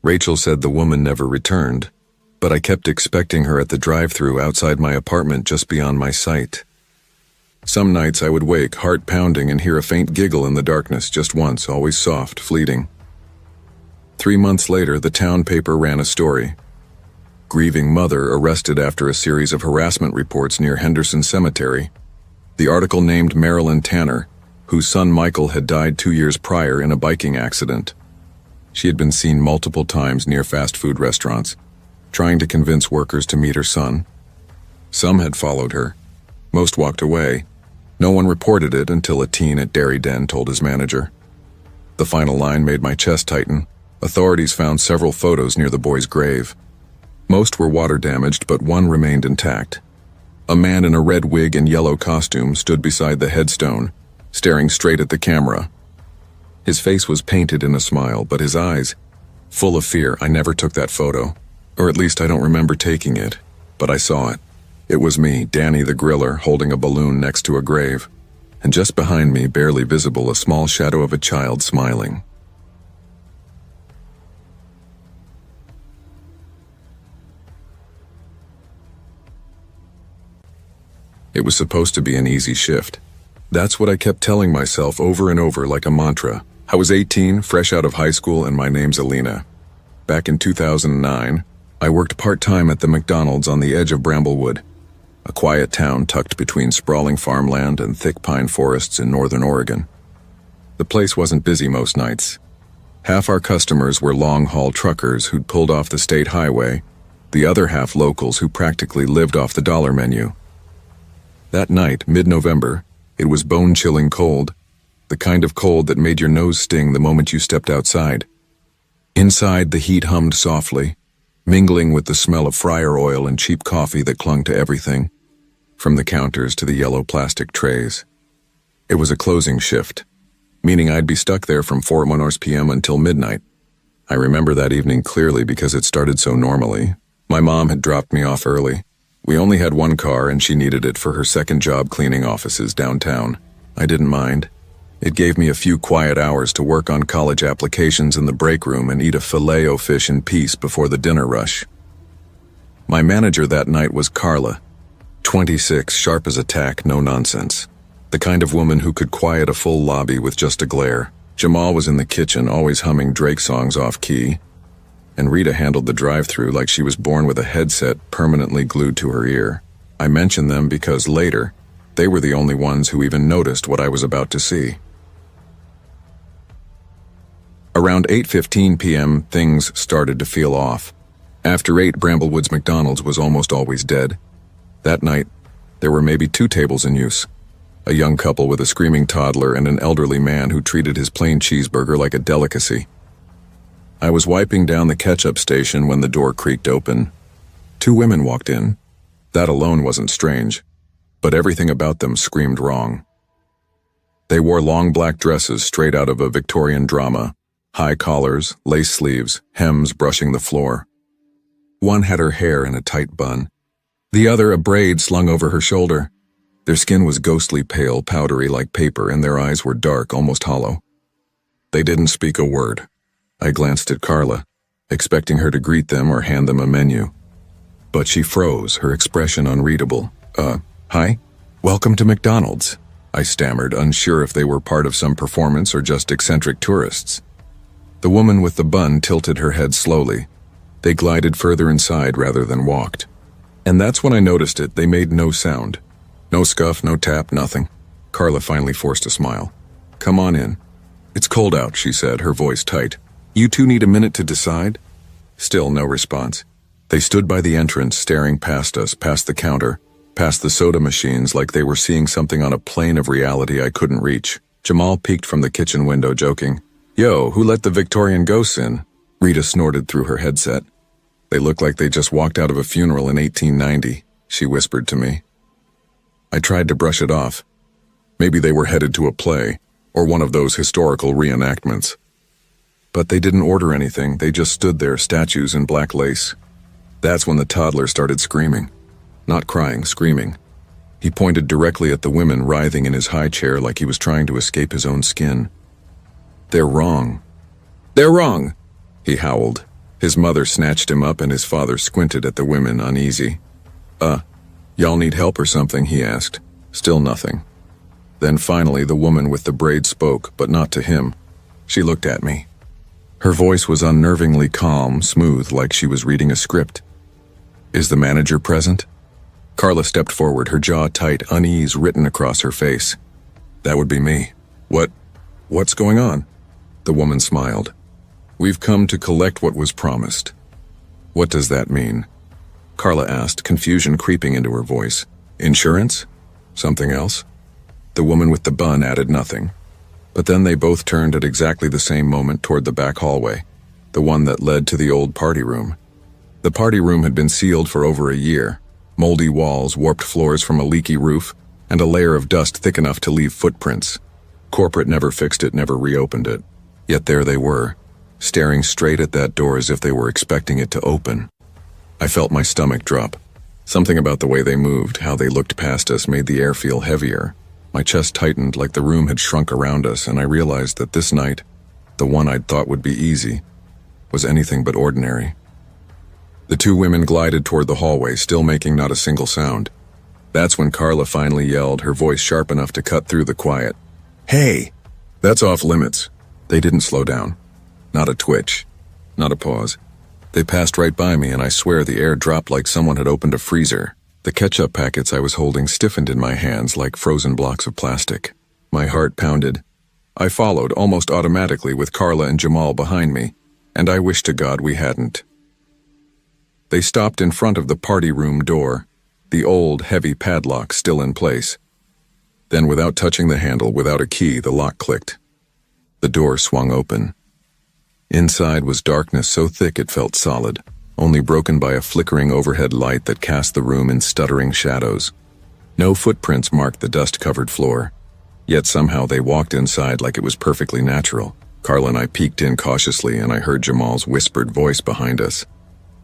Rachel said the woman never returned, but I kept expecting her at the drive-thru outside my apartment just beyond my sight. Some nights I would wake, heart pounding, and hear a faint giggle in the darkness, just once, always soft, fleeting. 3 months later, the town paper ran a story. Grieving mother arrested after a series of harassment reports near Henderson Cemetery. The article named Marilyn Tanner, whose son Michael had died 2 years prior in a biking accident. She had been seen multiple times near fast food restaurants, trying to convince workers to meet her son. Some had followed her. Most walked away. No one reported it until a teen at Dairy Den told his manager. The final line made my chest tighten. Authorities found several photos near the boy's grave. Most were water damaged, but one remained intact. A man in a red wig and yellow costume stood beside the headstone, staring straight at the camera. His face was painted in a smile, but his eyes, full of fear. I never took that photo, or at least I don't remember taking it, but I saw it. It was me, Danny the Griller, holding a balloon next to a grave, and just behind me, barely visible, a small shadow of a child smiling. It was supposed to be an easy shift. That's what I kept telling myself over and over like a mantra. I was 18, fresh out of high school, and my name's Alina. Back in 2009, I worked part-time at the McDonald's on the edge of Bramblewood, a quiet town tucked between sprawling farmland and thick pine forests in northern Oregon. The place wasn't busy most nights. Half our customers were long-haul truckers who'd pulled off the state highway, the other half locals who practically lived off the dollar menu. That night, mid-November, it was bone-chilling cold, the kind of cold that made your nose sting the moment you stepped outside. Inside, the heat hummed softly, mingling with the smell of fryer oil and cheap coffee that clung to everything, from the counters to the yellow plastic trays. It was a closing shift, meaning I'd be stuck there from 4 p.m. until midnight. I remember that evening clearly because it started so normally. My mom had dropped me off early. We only had one car and she needed it for her second job cleaning offices downtown. I didn't mind. It gave me a few quiet hours to work on college applications in the break room and eat a filet-o-fish in peace before the dinner rush. My manager that night was Carla, 26, sharp as a tack, no nonsense. The kind of woman who could quiet a full lobby with just a glare. Jamal was in the kitchen, always humming Drake songs off-key, and Rita handled the drive-thru like she was born with a headset permanently glued to her ear. I mention them because later, they were the only ones who even noticed what I was about to see. Around 8:15 p.m., things started to feel off. After 8, Bramblewood's McDonald's was almost always dead. That night, there were maybe 2 tables in use. A young couple with a screaming toddler and an elderly man who treated his plain cheeseburger like a delicacy. I was wiping down the ketchup station when the door creaked open. 2 women walked in. That alone wasn't strange, but everything about them screamed wrong. They wore long black dresses straight out of a Victorian drama. High collars, lace sleeves, hems brushing the floor. One had her hair in a tight bun. The other a braid slung over her shoulder. Their skin was ghostly pale, powdery like paper, and their eyes were dark, almost hollow. They didn't speak a word. I glanced at Carla, expecting her to greet them or hand them a menu. But she froze, her expression unreadable. Hi? Welcome to McDonald's, I stammered, unsure if they were part of some performance or just eccentric tourists. The woman with the bun tilted her head slowly. They glided further inside rather than walked. And that's when I noticed it. They made no sound. No scuff, no tap, nothing. Carla finally forced a smile. Come on in. It's cold out, she said, her voice tight. You two need a minute to decide? Still no response. They stood by the entrance, staring past us, past the counter, past the soda machines like they were seeing something on a plane of reality I couldn't reach. Jamal peeked from the kitchen window, joking. Yo, who let the Victorian ghosts in? Rita snorted through her headset. They look like they just walked out of a funeral in 1890, she whispered to me. I tried to brush it off. Maybe they were headed to a play, or one of those historical reenactments. But they didn't order anything, they just stood there, statues in black lace. That's when the toddler started screaming. Not crying, screaming. He pointed directly at the women writhing in his high chair like he was trying to escape his own skin. They're wrong. They're wrong, he howled. His mother snatched him up and his father squinted at the women, uneasy. Y'all need help or something, he asked. Still nothing. Then finally the woman with the braid spoke, but not to him. She looked at me. Her voice was unnervingly calm, smooth, like she was reading a script. Is the manager present? Carla stepped forward, her jaw tight, unease written across her face. That would be me. What's going on? The woman smiled. We've come to collect what was promised. What does that mean? Carla asked, confusion creeping into her voice. Insurance? Something else? The woman with the bun added nothing. But then they both turned at exactly the same moment toward the back hallway, the one that led to the old party room. The party room had been sealed for over a year. Moldy walls, warped floors from a leaky roof, and a layer of dust thick enough to leave footprints. Corporate never fixed it, never reopened it. Yet there they were, staring straight at that door as if they were expecting it to open. I felt my stomach drop. Something about the way they moved, how they looked past us, made the air feel heavier. My chest tightened like the room had shrunk around us, and I realized that this night, the one I'd thought would be easy, was anything but ordinary. The two women glided toward the hallway, still making not a single sound. That's when Carla finally yelled, her voice sharp enough to cut through the quiet. Hey! That's off limits. They didn't slow down. Not a twitch. Not a pause. They passed right by me, and I swear the air dropped like someone had opened a freezer. The ketchup packets I was holding stiffened in my hands like frozen blocks of plastic. My heart pounded. I followed almost automatically with Carla and Jamal behind me, and I wished to God we hadn't. They stopped in front of the party room door, the old, heavy padlock still in place. Then, without touching the handle, without a key, the lock clicked. The door swung open. Inside was darkness so thick it felt solid, only broken by a flickering overhead light that cast the room in stuttering shadows. No footprints marked the dust-covered floor, yet somehow they walked inside like it was perfectly natural. Carla and I peeked in cautiously, and I heard Jamal's whispered voice behind us.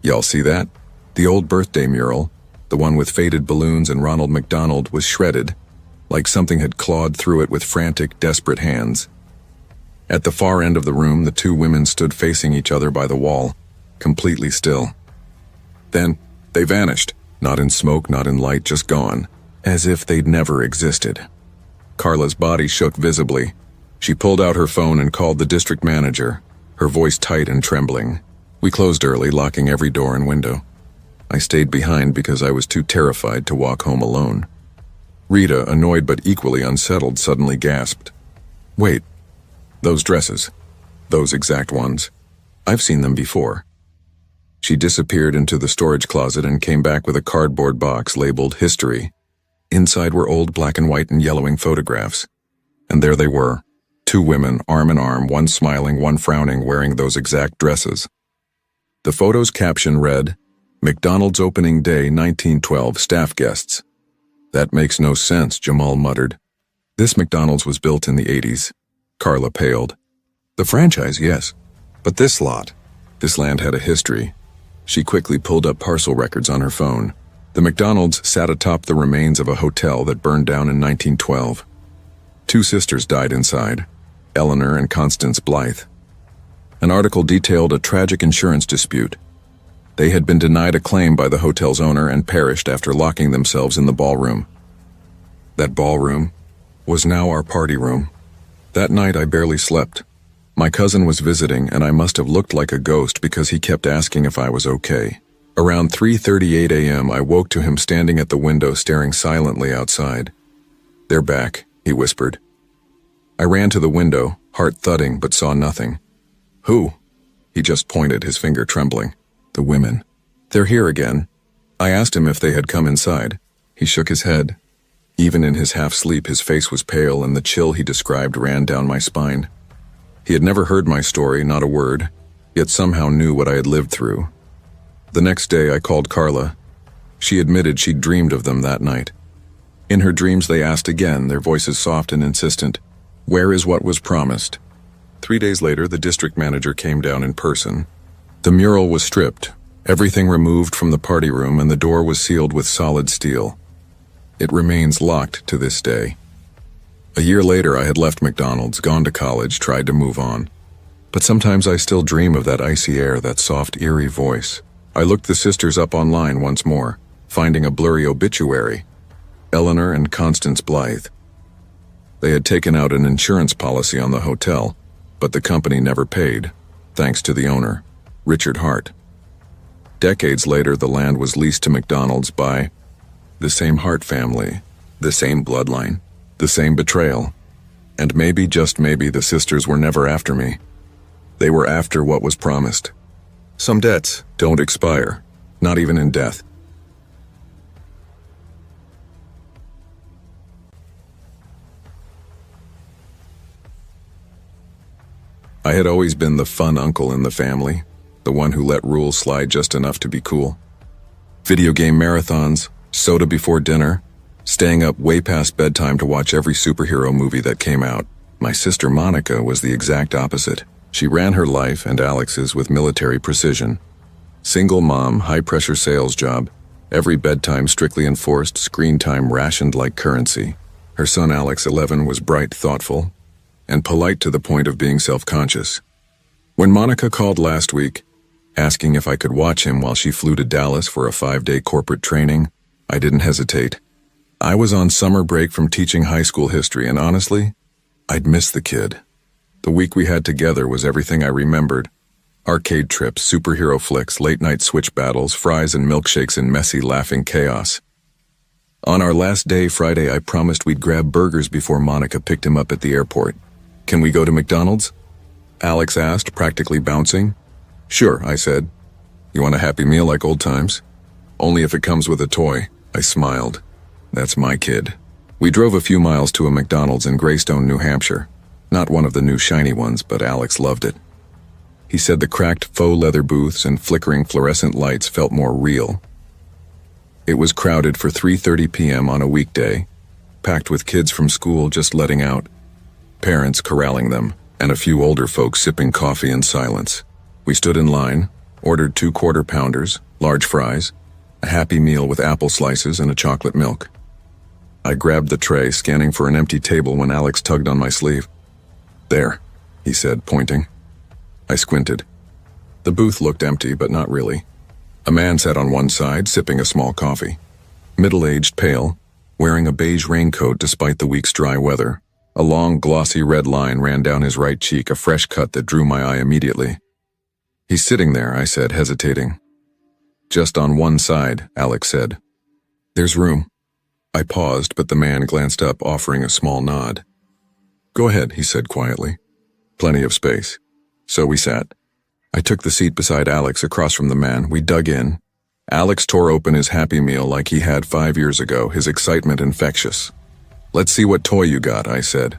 Y'all see that? The old birthday mural, the one with faded balloons and Ronald McDonald, was shredded, like something had clawed through it with frantic, desperate hands. At the far end of the room, the two women stood facing each other by the wall, completely still. Then, they vanished, not in smoke, not in light, just gone, as if they'd never existed. Carla's body shook visibly. She pulled out her phone and called the district manager, her voice tight and trembling. We closed early, locking every door and window. I stayed behind because I was too terrified to walk home alone. Rita, annoyed but equally unsettled, suddenly gasped. Wait, those dresses, those exact ones. I've seen them before. She disappeared into the storage closet and came back with a cardboard box labeled History. Inside were old black and white and yellowing photographs. And there they were, two women, arm in arm, one smiling, one frowning, wearing those exact dresses. The photo's caption read, McDonald's opening day 1912 staff guests. That makes no sense, Jamal muttered. This McDonald's was built in the 80s. Carla paled. The franchise, yes. But this lot. This land had a history. She quickly pulled up parcel records on her phone. The McDonald's sat atop the remains of a hotel that burned down in 1912. Two sisters died inside, Eleanor and Constance Blythe. An article detailed a tragic insurance dispute. They had been denied a claim by the hotel's owner and perished after locking themselves in the ballroom. That ballroom was now our party room. That night I barely slept. My cousin was visiting, and I must have looked like a ghost because he kept asking if I was okay. Around 3:38 a.m. I woke to him standing at the window staring silently outside. They're back, he whispered. I ran to the window, heart thudding, but saw nothing. Who? He just pointed, his finger trembling. The women. They're here again. I asked him if they had come inside. He shook his head. Even in his half-sleep, his face was pale, and the chill he described ran down my spine. He had never heard my story, not a word, yet somehow knew what I had lived through. The next day, I called Carla. She admitted she'd dreamed of them that night. In her dreams, they asked again, their voices soft and insistent, "Where is what was promised?" 3 days later, the district manager came down in person. The mural was stripped, everything removed from the party room, and the door was sealed with solid steel. It remains locked to this day. A year later, I had left McDonald's, gone to college, tried to move on. But sometimes I still dream of that icy air, that soft, eerie voice. I looked the sisters up online once more, finding a blurry obituary. Eleanor and Constance Blythe. They had taken out an insurance policy on the hotel, but the company never paid, thanks to the owner, Richard Hart. Decades later, the land was leased to McDonald's by the same Hart family, the same bloodline, the same betrayal. And maybe, just maybe, the sisters were never after me. They were after what was promised. Some debts don't expire, not even in death. I had always been the fun uncle in the family, the one who let rules slide just enough to be cool. Video game marathons, soda before dinner, staying up way past bedtime to watch every superhero movie that came out. My sister Monica was the exact opposite. She ran her life and Alex's with military precision. Single mom, high-pressure sales job, every bedtime strictly enforced, screen time rationed like currency. Her son Alex, 11, was bright, thoughtful, and polite to the point of being self-conscious. When Monica called last week, asking if I could watch him while she flew to Dallas for a 5-day corporate training, I didn't hesitate. I was on summer break from teaching high school history, and honestly, I'd miss the kid. The week we had together was everything I remembered. Arcade trips, superhero flicks, late-night switch battles, fries and milkshakes in messy, laughing chaos. On our last day, Friday, I promised we'd grab burgers before Monica picked him up at the airport. "Can we go to McDonald's?" Alex asked, practically bouncing. "Sure," I said. "You want a Happy Meal like old times?" "Only if it comes with a toy." I smiled. That's my kid. We drove a few miles to a McDonald's in Greystone, New Hampshire. Not one of the new shiny ones, but Alex loved it. He said the cracked faux leather booths and flickering fluorescent lights felt more real. It was crowded for 3:30 p.m. on a weekday, packed with kids from school just letting out, parents corralling them, and a few older folks sipping coffee in silence. We stood in line, ordered 2 quarter-pounders, large fries, a Happy Meal with apple slices and a chocolate milk. I grabbed the tray, scanning for an empty table when Alex tugged on my sleeve. "There," he said, pointing. I squinted. The booth looked empty, but not really. A man sat on one side, sipping a small coffee. Middle-aged, pale, wearing a beige raincoat despite the week's dry weather. A long, glossy red line ran down his right cheek, a fresh cut that drew my eye immediately. "He's sitting there," I said, hesitating. "Just on one side," Alex said. "There's room." I paused, but the man glanced up, offering a small nod. "Go ahead," he said quietly. "Plenty of space." So we sat. I took the seat beside Alex across from the man. We dug in. Alex tore open his Happy Meal like he had 5 years ago, his excitement infectious. "Let's see what toy you got," I said.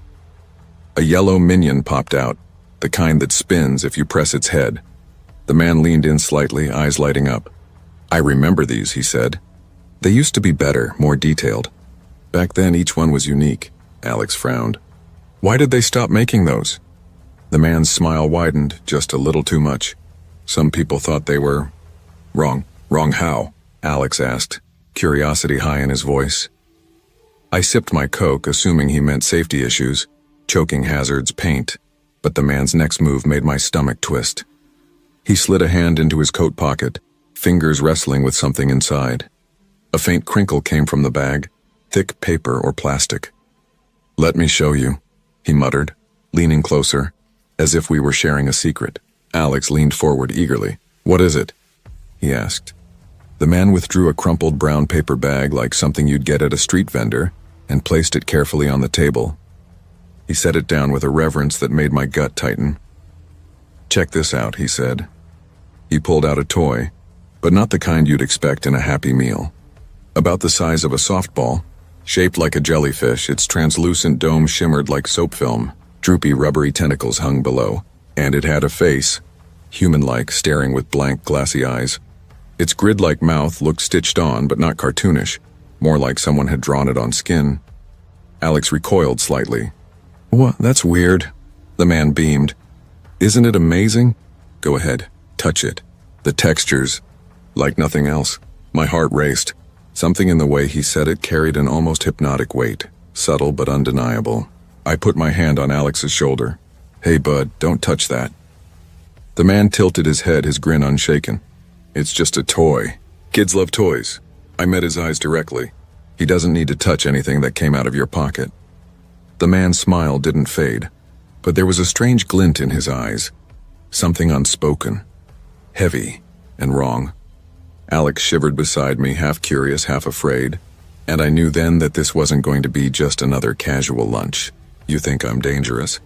A yellow minion popped out, the kind that spins if you press its head. The man leaned in slightly, eyes lighting up. "I remember these," he said. "They used to be better, more detailed. Back then each one was unique." Alex frowned. "Why did they stop making those?" The man's smile widened, just a little too much. "Some people thought they were wrong." "Wrong how?" Alex asked, curiosity high in his voice. I sipped my Coke, assuming he meant safety issues, choking hazards, paint, but the man's next move made my stomach twist. He slid a hand into his coat pocket, fingers wrestling with something inside. A faint crinkle came from the bag, thick paper or plastic. "Let me show you," he muttered, leaning closer, as if we were sharing a secret. Alex leaned forward eagerly. "What is it?" he asked. The man withdrew a crumpled brown paper bag like something you'd get at a street vendor and placed it carefully on the table. He set it down with a reverence that made my gut tighten. "Check this out," he said. He pulled out a toy, but not the kind you'd expect in a Happy Meal. About the size of a softball, shaped like a jellyfish, its translucent dome shimmered like soap film. Droopy, rubbery tentacles hung below, and it had a face, human-like, staring with blank, glassy eyes. Its grid-like mouth looked stitched on, but not cartoonish, more like someone had drawn it on skin. Alex recoiled slightly. "What? That's weird." The man beamed. "Isn't it amazing? Go ahead, touch it. The textures, like nothing else." My heart raced. Something in the way he said it carried an almost hypnotic weight, subtle but undeniable. I put my hand on Alex's shoulder. "Hey, bud, don't touch that." The man tilted his head, his grin unshaken. "It's just a toy. Kids love toys." I met his eyes directly. "He doesn't need to touch anything that came out of your pocket." The man's smile didn't fade, but there was a strange glint in his eyes. Something unspoken, heavy, and wrong. Alex shivered beside me, half curious, half afraid, and I knew then that this wasn't going to be just another casual lunch. "You think I'm dangerous?"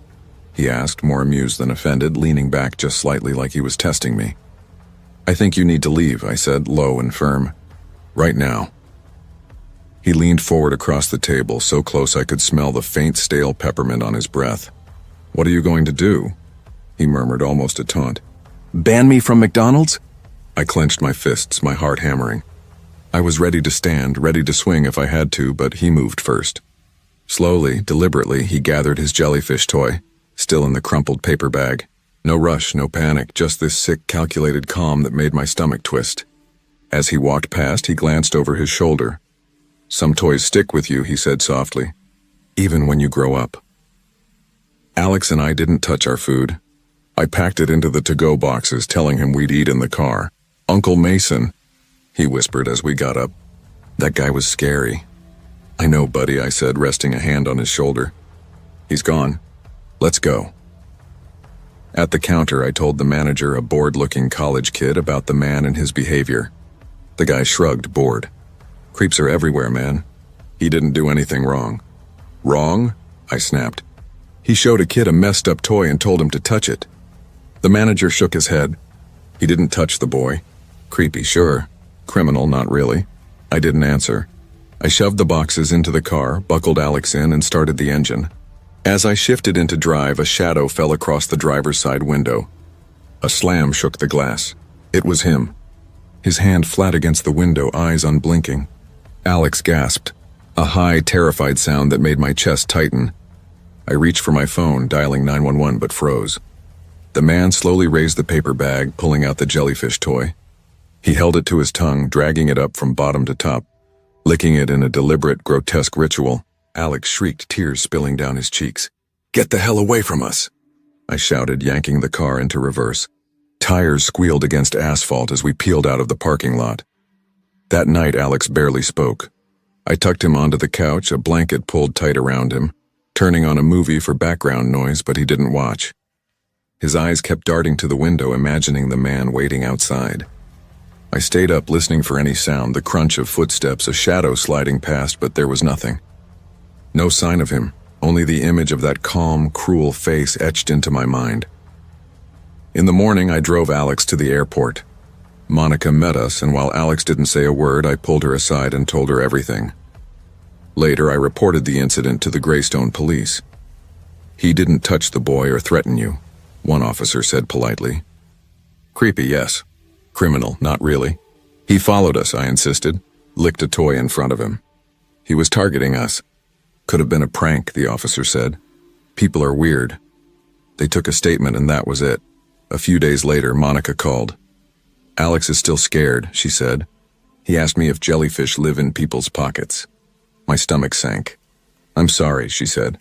he asked, more amused than offended, leaning back just slightly like he was testing me. "I think you need to leave," I said, low and firm. "Right now." He leaned forward across the table, so close I could smell the faint, stale peppermint on his breath. "What are you going to do?" he murmured, almost a taunt. "Ban me from McDonald's?" I clenched my fists, my heart hammering. I was ready to stand, ready to swing if I had to, but he moved first. Slowly, deliberately, he gathered his jellyfish toy, still in the crumpled paper bag. No rush, no panic, just this sick, calculated calm that made my stomach twist. As he walked past, he glanced over his shoulder. "Some toys stick with you," he said softly, "even when you grow up." Alex and I didn't touch our food. I packed it into the to-go boxes, telling him we'd eat in the car. "Uncle Mason," he whispered as we got up. "That guy was scary." "I know, buddy," I said, resting a hand on his shoulder. "He's gone. Let's go." At the counter, I told the manager, a bored-looking college kid, about the man and his behavior. The guy shrugged, bored. "Creeps are everywhere, man. He didn't do anything wrong." "Wrong?" I snapped. "He showed a kid a messed-up toy and told him to touch it." The manager shook his head. "He didn't touch the boy. Creepy, sure. Criminal, not really." I didn't answer. I shoved the boxes into the car, buckled Alex in, and started the engine. As I shifted into drive, a shadow fell across the driver's side window. A slam shook the glass. It was him. His hand flat against the window, eyes unblinking. Alex gasped, a high, terrified sound that made my chest tighten. I reached for my phone, dialing 911, but froze. The man slowly raised the paper bag, pulling out the jellyfish toy. He held it to his tongue, dragging it up from bottom to top, licking it in a deliberate, grotesque ritual. Alex shrieked, tears spilling down his cheeks. "Get the hell away from us!" I shouted, yanking the car into reverse. Tires squealed against asphalt as we peeled out of the parking lot. That night, Alex barely spoke. I tucked him onto the couch, a blanket pulled tight around him, turning on a movie for background noise, but he didn't watch. His eyes kept darting to the window, imagining the man waiting outside. I stayed up, listening for any sound, the crunch of footsteps, a shadow sliding past, but there was nothing. No sign of him, only the image of that calm, cruel face etched into my mind. In the morning, I drove Alex to the airport. Monica met us, and while Alex didn't say a word, I pulled her aside and told her everything. Later, I reported the incident to the Greystone police. "He didn't touch the boy or threaten you," one officer said politely. "Creepy, yes. Criminal, not really. He followed us," I insisted, licked a toy in front of him. "He was targeting us." "Could have been a prank," the officer said. "People are weird." They took a statement and that was it. A few days later, Monica called. "Alex is still scared," she said. "He asked me if jellyfish live in people's pockets." My stomach sank. "I'm sorry," she said.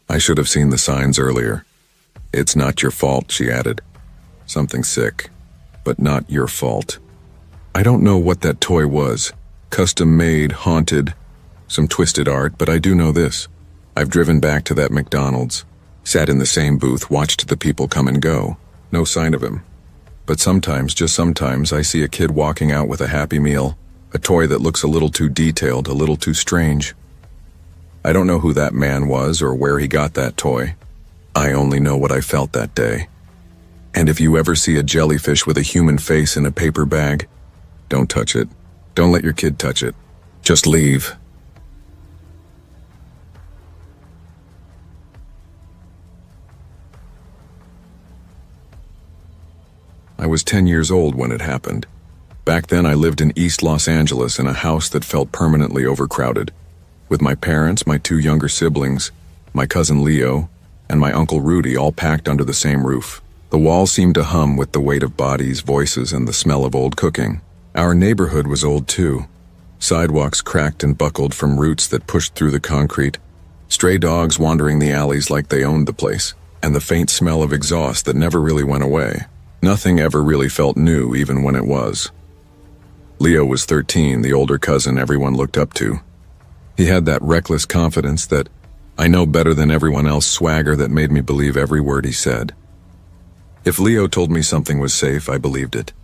"I should have seen the signs earlier." "It's not your fault," she added. "Something sick, but not your fault." I don't know what that toy was. Custom made, haunted, some twisted art, but I do know this. I've driven back to that McDonald's, sat in the same booth, watched the people come and go. No sign of him. But sometimes, just sometimes, I see a kid walking out with a Happy Meal, a toy that looks a little too detailed, a little too strange. I don't know who that man was or where he got that toy. I only know what I felt that day. And if you ever see a jellyfish with a human face in a paper bag, don't touch it. Don't let your kid touch it. Just leave. I was 10 years old when it happened. Back then I lived in East Los Angeles in a house that felt permanently overcrowded, with my parents, my two younger siblings, my cousin Leo, and my Uncle Rudy all packed under the same roof. The walls seemed to hum with the weight of bodies, voices, and the smell of old cooking. Our neighborhood was old too. Sidewalks cracked and buckled from roots that pushed through the concrete, stray dogs wandering the alleys like they owned the place, and the faint smell of exhaust that never really went away. Nothing ever really felt new, even when it was. Leo was 13, the older cousin everyone looked up to. He had that reckless confidence, that I know better than everyone else swagger that made me believe every word he said. If Leo told me something was safe, I believed it.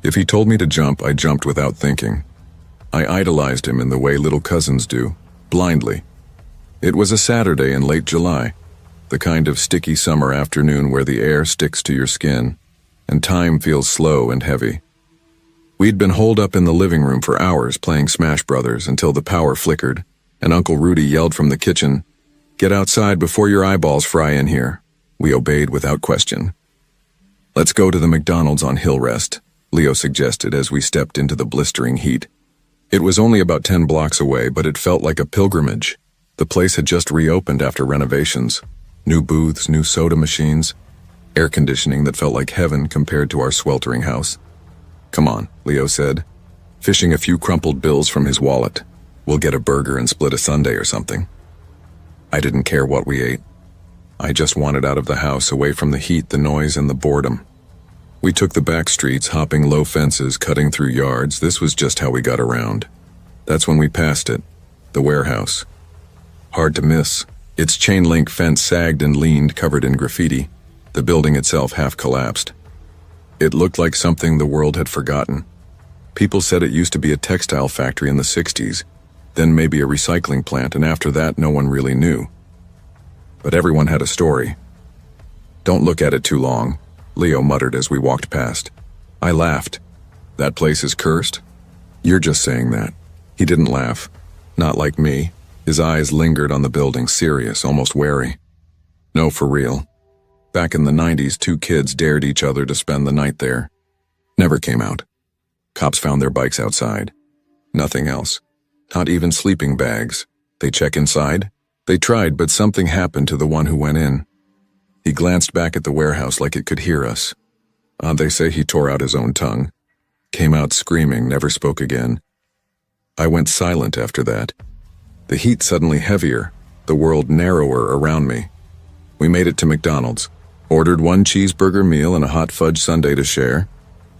If he told me to jump, I jumped without thinking. I idolized him in the way little cousins do, blindly. It was a Saturday in late July, the kind of sticky summer afternoon where the air sticks to your skin, and time feels slow and heavy. We'd been holed up in the living room for hours playing Smash Brothers until the power flickered, and Uncle Rudy yelled from the kitchen, "Get outside before your eyeballs fry in here." We obeyed without question. "Let's go to the McDonald's on Hillrest," Leo suggested as we stepped into the blistering heat. It was only about 10 blocks away, but it felt like a pilgrimage. The place had just reopened after renovations. New booths, new soda machines, air conditioning that felt like heaven compared to our sweltering house. "Come on," Leo said, fishing a few crumpled bills from his wallet. "We'll get a burger and split a sundae or something." I didn't care what we ate. I just wanted out of the house, away from the heat, the noise, and the boredom. We took the back streets, hopping low fences, cutting through yards. This was just how we got around. That's when we passed it, the warehouse. Hard to miss. Its chain-link fence sagged and leaned, covered in graffiti. The building itself half collapsed. It looked like something the world had forgotten. People said it used to be a textile factory in the 60s, then maybe a recycling plant, and after that no one really knew. But everyone had a story. "Don't look at it too long," Leo muttered as we walked past. I laughed. "That place is cursed?" "You're just saying that." He didn't laugh. Not like me. His eyes lingered on the building, serious, almost wary. "No, for real. Back in the 90s, 2 kids dared each other to spend the night there. Never came out. Cops found their bikes outside. Nothing else. Not even sleeping bags. They check inside?" "They tried, but something happened to the one who went in." He glanced back at the warehouse like it could hear us. They say he tore out his own tongue. Came out screaming, never spoke again. I went silent after that. The heat suddenly heavier, the world narrower around me. We made it to McDonald's, ordered 1 cheeseburger meal and a hot fudge sundae to share,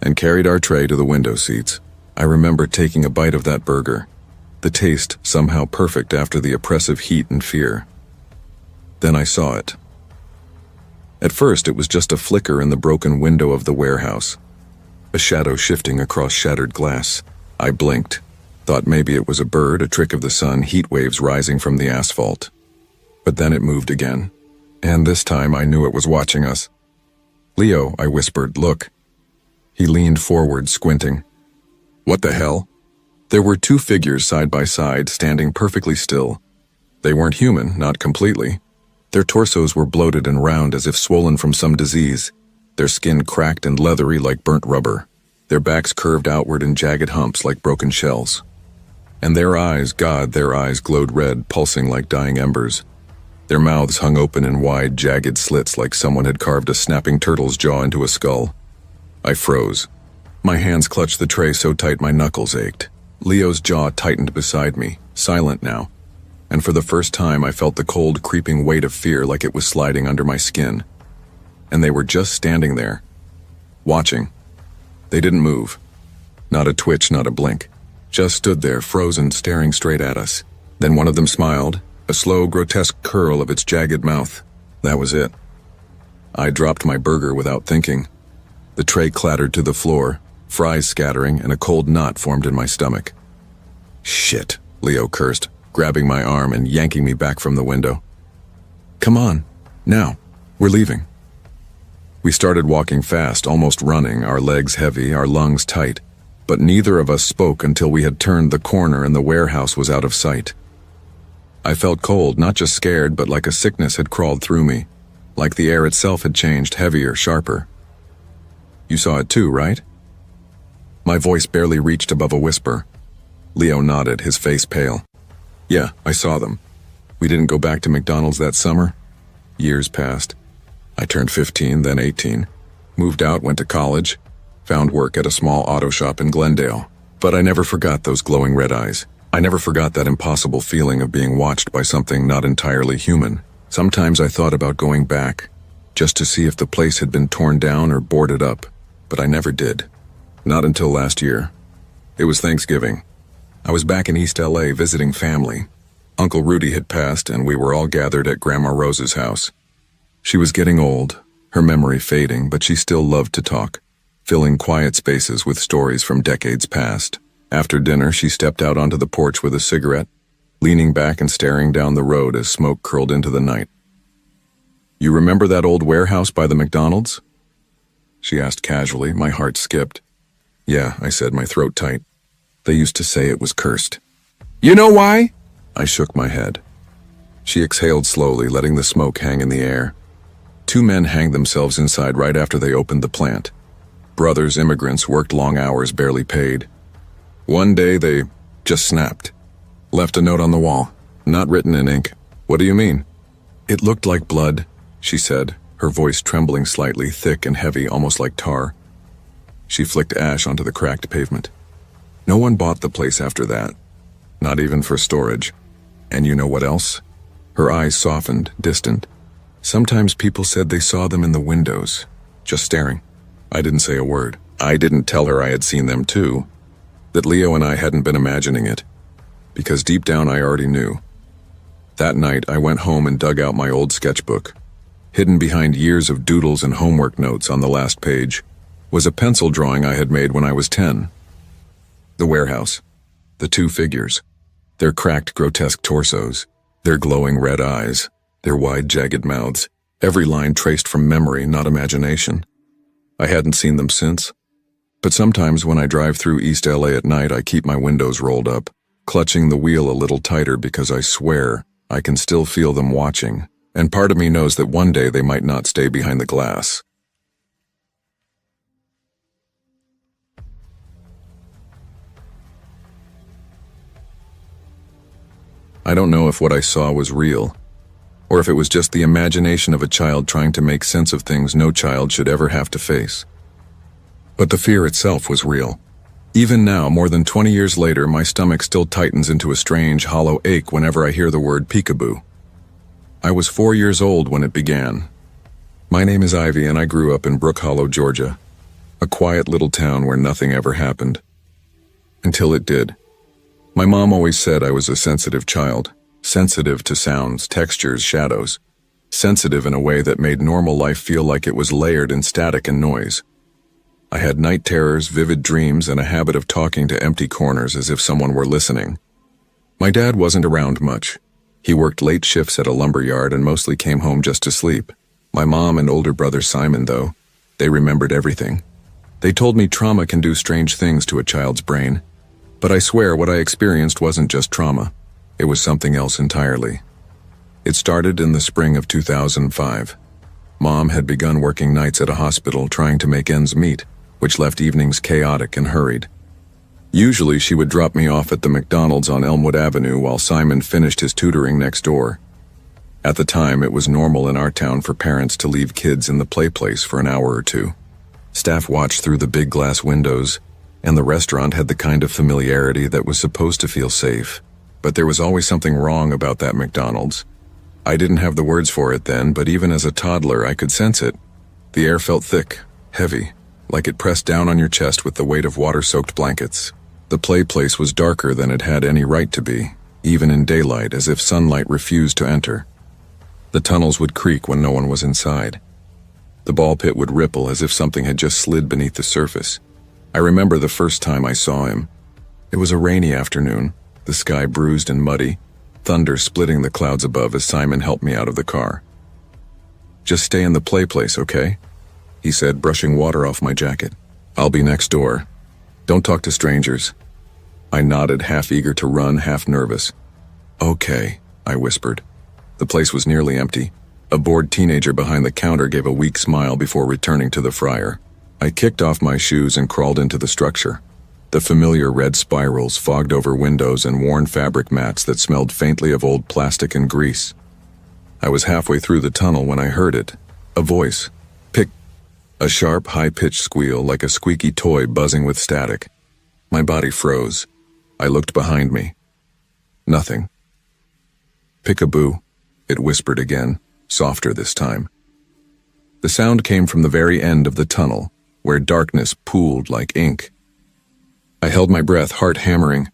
and carried our tray to the window seats. I remember taking a bite of that burger, the taste somehow perfect after the oppressive heat and fear. Then I saw it. At first, it was just a flicker in the broken window of the warehouse, a shadow shifting across shattered glass. I blinked, thought maybe it was a bird, a trick of the sun, heat waves rising from the asphalt. But then it moved again, and this time I knew it was watching us. "Leo," I whispered, "look." He leaned forward, squinting. "What the hell?" There were 2 figures side by side, standing perfectly still. They weren't human, not completely. Their torsos were bloated and round as if swollen from some disease, their skin cracked and leathery like burnt rubber, their backs curved outward in jagged humps like broken shells. And their eyes, God, their eyes glowed red, pulsing like dying embers. Their mouths hung open in wide, jagged slits like someone had carved a snapping turtle's jaw into a skull. I froze. My hands clutched the tray so tight my knuckles ached. Leo's jaw tightened beside me, silent now. And for the first time I felt the cold, creeping weight of fear like it was sliding under my skin. And they were just standing there, watching. They didn't move. Not a twitch, not a blink. Just stood there, frozen, staring straight at us. Then one of them smiled, a slow, grotesque curl of its jagged mouth. That was it. I dropped my burger without thinking. The tray clattered to the floor, fries scattering, and a cold knot formed in my stomach. "Shit," Leo cursed, grabbing my arm and yanking me back from the window. "Come on, now, we're leaving." We started walking fast, almost running, our legs heavy, our lungs tight, but neither of us spoke until we had turned the corner and the warehouse was out of sight. I felt cold, not just scared, but like a sickness had crawled through me, like the air itself had changed, heavier, sharper. "You saw it too, right?" My voice barely reached above a whisper. Leo nodded, his face pale. "Yeah, I saw them. We didn't go back to McDonald's that summer." Years passed. I turned 15, then 18. Moved out, went to college. Found work at a small auto shop in Glendale. But I never forgot those glowing red eyes. I never forgot that impossible feeling of being watched by something not entirely human. Sometimes I thought about going back, just to see if the place had been torn down or boarded up. But I never did. Not until last year. It was Thanksgiving. I was back in East LA visiting family. Uncle Rudy had passed and we were all gathered at Grandma Rose's house. She was getting old, her memory fading, but she still loved to talk. filling quiet spaces with stories from decades past. After dinner, she stepped out onto the porch with a cigarette, leaning back and staring down the road as smoke curled into the night. "You remember that old warehouse by the McDonald's?" she asked casually. My heart skipped. "Yeah," I said, my throat tight. "They used to say it was cursed." "You know why?" I shook my head. She exhaled slowly, letting the smoke hang in the air. Two men hanged themselves inside right after they opened the plant. Brothers, immigrants, worked long hours, barely paid. One day they just snapped. Left a note on the wall, not written in ink. "What do you mean?" "It looked like blood," she said, her voice trembling slightly, thick and heavy, almost like tar. She flicked ash onto the cracked pavement. "No one bought the place after that. Not even for storage. And you know what else?" Her eyes softened, distant. "Sometimes people said they saw them in the windows, just staring." I didn't say a word. I didn't tell her I had seen them too, that Leo and I hadn't been imagining it, because deep down I already knew. That night I went home and dug out my old sketchbook. Hidden behind years of doodles and homework notes on the last page was a pencil drawing I had made when I was 10. The warehouse. The two figures. Their cracked, grotesque torsos. Their glowing red eyes. Their wide, jagged mouths. Every line traced from memory, not imagination. I hadn't seen them since. But sometimes when I drive through East LA at night, I keep my windows rolled up, clutching the wheel a little tighter because I swear I can still feel them watching, and part of me knows that one day they might not stay behind the glass. I don't know if what I saw was real, or if it was just the imagination of a child trying to make sense of things no child should ever have to face. But the fear itself was real. Even now, more than 20 years later, my stomach still tightens into a strange, hollow ache whenever I hear the word peekaboo. I was 4 years old when it began. My name is Ivy, and I grew up in Brook Hollow, Georgia, a quiet little town where nothing ever happened. Until it did. My mom always said I was a sensitive child, sensitive to sounds, textures, shadows, sensitive in a way that made normal life feel like it was layered in static and noise. I had night terrors, vivid dreams, and a habit of talking to empty corners as if someone were listening. My dad wasn't around much. He worked late shifts at a lumber yard and mostly came home just to sleep. My mom and older brother Simon, though, they remembered everything. They told me trauma can do strange things to a child's brain. But I swear what I experienced wasn't just trauma. It was something else entirely. It started in the spring of 2005. Mom had begun working nights at a hospital trying to make ends meet, which left evenings chaotic and hurried. Usually she would drop me off at the McDonald's on Elmwood Avenue while Simon finished his tutoring next door. At the time, it was normal in our town for parents to leave kids in the play place for an hour or two. Staff watched through the big glass windows, and the restaurant had the kind of familiarity that was supposed to feel safe. But there was always something wrong about that McDonald's. I didn't have the words for it then, but even as a toddler I could sense it. The air felt thick, heavy, like it pressed down on your chest with the weight of water-soaked blankets. The play place was darker than it had any right to be, even in daylight, as if sunlight refused to enter. The tunnels would creak when no one was inside. The ball pit would ripple as if something had just slid beneath the surface. I remember the first time I saw him. It was a rainy afternoon, the sky bruised and muddy, thunder splitting the clouds above as Simon helped me out of the car. "Just stay in the play place, okay?" he said, brushing water off my jacket. "I'll be next door. Don't talk to strangers." I nodded, half eager to run, half nervous. "Okay," I whispered. The place was nearly empty. A bored teenager behind the counter gave a weak smile before returning to the fryer. I kicked off my shoes and crawled into the structure. The familiar red spirals fogged over windows and worn fabric mats that smelled faintly of old plastic and grease. I was halfway through the tunnel when I heard it. A voice. Pick. A sharp, high-pitched squeal like a squeaky toy buzzing with static. My body froze. I looked behind me. Nothing. "Pick-a-boo," it whispered again, softer this time. The sound came from the very end of the tunnel, where darkness pooled like ink. I held my breath, heart hammering.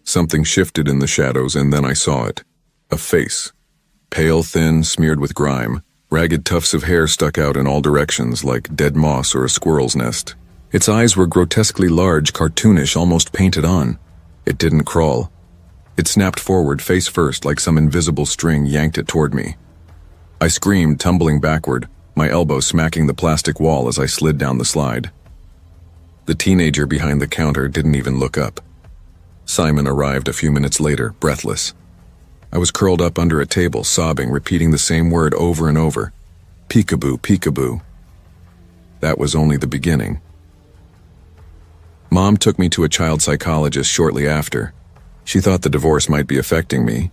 Something shifted in the shadows, and then I saw it. A face. Pale, thin, smeared with grime. Ragged tufts of hair stuck out in all directions like dead moss or a squirrel's nest. Its eyes were grotesquely large, cartoonish, almost painted on. It didn't crawl. It snapped forward, face first, like some invisible string yanked it toward me. I screamed, tumbling backward, my elbow smacking the plastic wall as I slid down the slide. The teenager behind the counter didn't even look up. Simon arrived a few minutes later, breathless. I was curled up under a table, sobbing, repeating the same word over and over. Peekaboo, peekaboo. That was only the beginning. Mom took me to a child psychologist shortly after. She thought the divorce might be affecting me.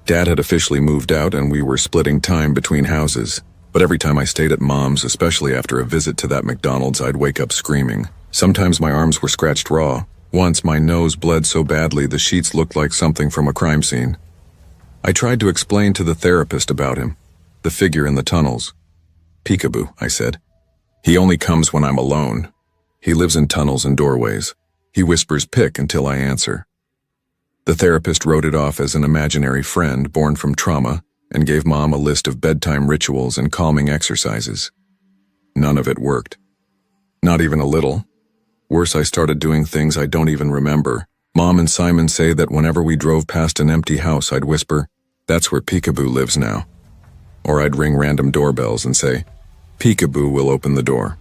Dad had officially moved out and we were splitting time between houses. But every time I stayed at Mom's, especially after a visit to that McDonald's, I'd wake up screaming. Sometimes my arms were scratched raw. Once my nose bled so badly the sheets looked like something from a crime scene. I tried to explain to the therapist about him, the figure in the tunnels. Peekaboo, I said. He only comes when I'm alone. He lives in tunnels and doorways. He whispers pick until I answer. The therapist wrote it off as an imaginary friend born from trauma and gave Mom a list of bedtime rituals and calming exercises. None of it worked. Not even a little. Worse, I started doing things I don't even remember. Mom and Simon say that whenever we drove past an empty house, I'd whisper, "That's where Peekaboo lives now." Or I'd ring random doorbells and say, "Peekaboo will open the door."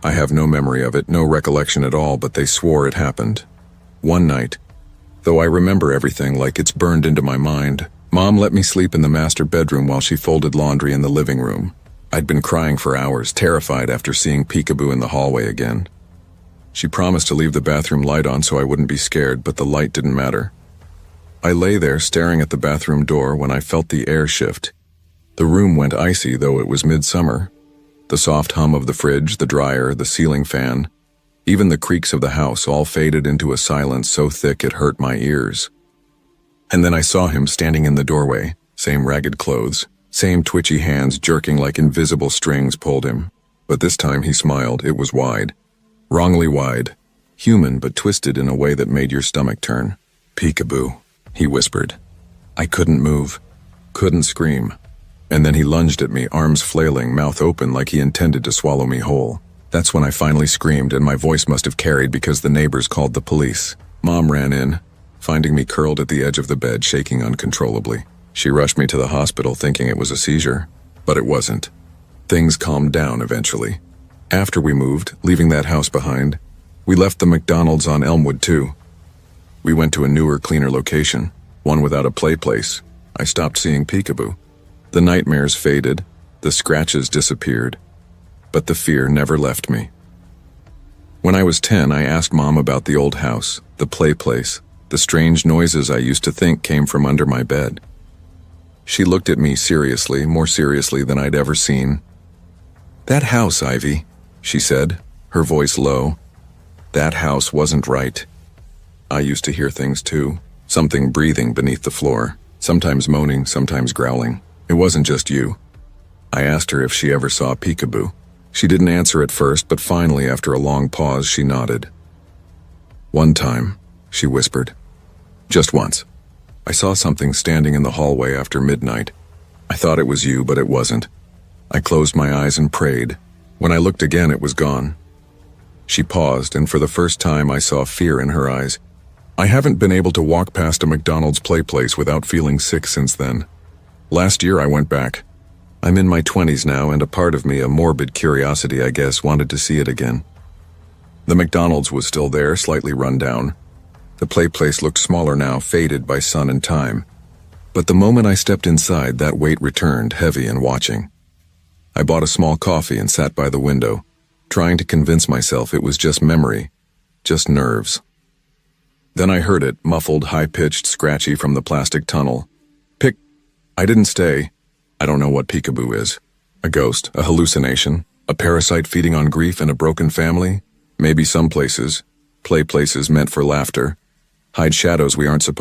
I have no memory of it, no recollection at all, but they swore it happened. One night, though I remember everything like it's burned into my mind, Mom let me sleep in the master bedroom while she folded laundry in the living room. I'd been crying for hours, terrified after seeing Peekaboo in the hallway again. She promised to leave the bathroom light on so I wouldn't be scared, but the light didn't matter. I lay there staring at the bathroom door when I felt the air shift. The room went icy, though it was midsummer. The soft hum of the fridge, the dryer, the ceiling fan, even the creaks of the house all faded into a silence so thick it hurt my ears. And then I saw him standing in the doorway, same ragged clothes, same twitchy hands jerking like invisible strings pulled him. But this time he smiled. It was wide. Wrongly wide. Human, but twisted in a way that made your stomach turn. "Peekaboo," he whispered. I couldn't move, couldn't scream. And then he lunged at me, arms flailing, mouth open like he intended to swallow me whole. That's when I finally screamed, and my voice must have carried because the neighbors called the police. Mom ran in, finding me curled at the edge of the bed, shaking uncontrollably. She rushed me to the hospital thinking it was a seizure, but it wasn't. Things calmed down eventually. After we moved, leaving that house behind, we left the McDonald's on Elmwood too. We went to a newer, cleaner location, one without a play place. I stopped seeing Peekaboo. The nightmares faded, the scratches disappeared, but the fear never left me. When I was 10, I asked Mom about the old house, the play place, the strange noises I used to think came from under my bed. She looked at me seriously, more seriously than I'd ever seen. "That house, Ivy," she said, her voice low. "That house wasn't right." I used to hear things too, something breathing beneath the floor, sometimes moaning, sometimes growling. It wasn't just you. I asked her if she ever saw Peekaboo. She didn't answer at first, but finally, after a long pause, she nodded. "One time," she whispered. "Just once. I saw something standing in the hallway after midnight. I thought it was you, but it wasn't. I closed my eyes and prayed. When I looked again, it was gone." She paused, and for the first time I saw fear in her eyes. I haven't been able to walk past a McDonald's play place without feeling sick since then. Last year I went back. I'm in my 20s now, and a part of me, a morbid curiosity I guess, wanted to see it again. The McDonald's was still there, slightly run down. The play place looked smaller now, faded by sun and time. But the moment I stepped inside, that weight returned, heavy and watching. I bought a small coffee and sat by the window, trying to convince myself it was just memory, just nerves. Then I heard it, muffled, high-pitched, scratchy from the plastic tunnel. "Pick." I didn't stay. I don't know what Peekaboo is. A ghost, a hallucination, a parasite feeding on grief in a broken family? Maybe some places, play places meant for laughter, hide shadows we aren't supposed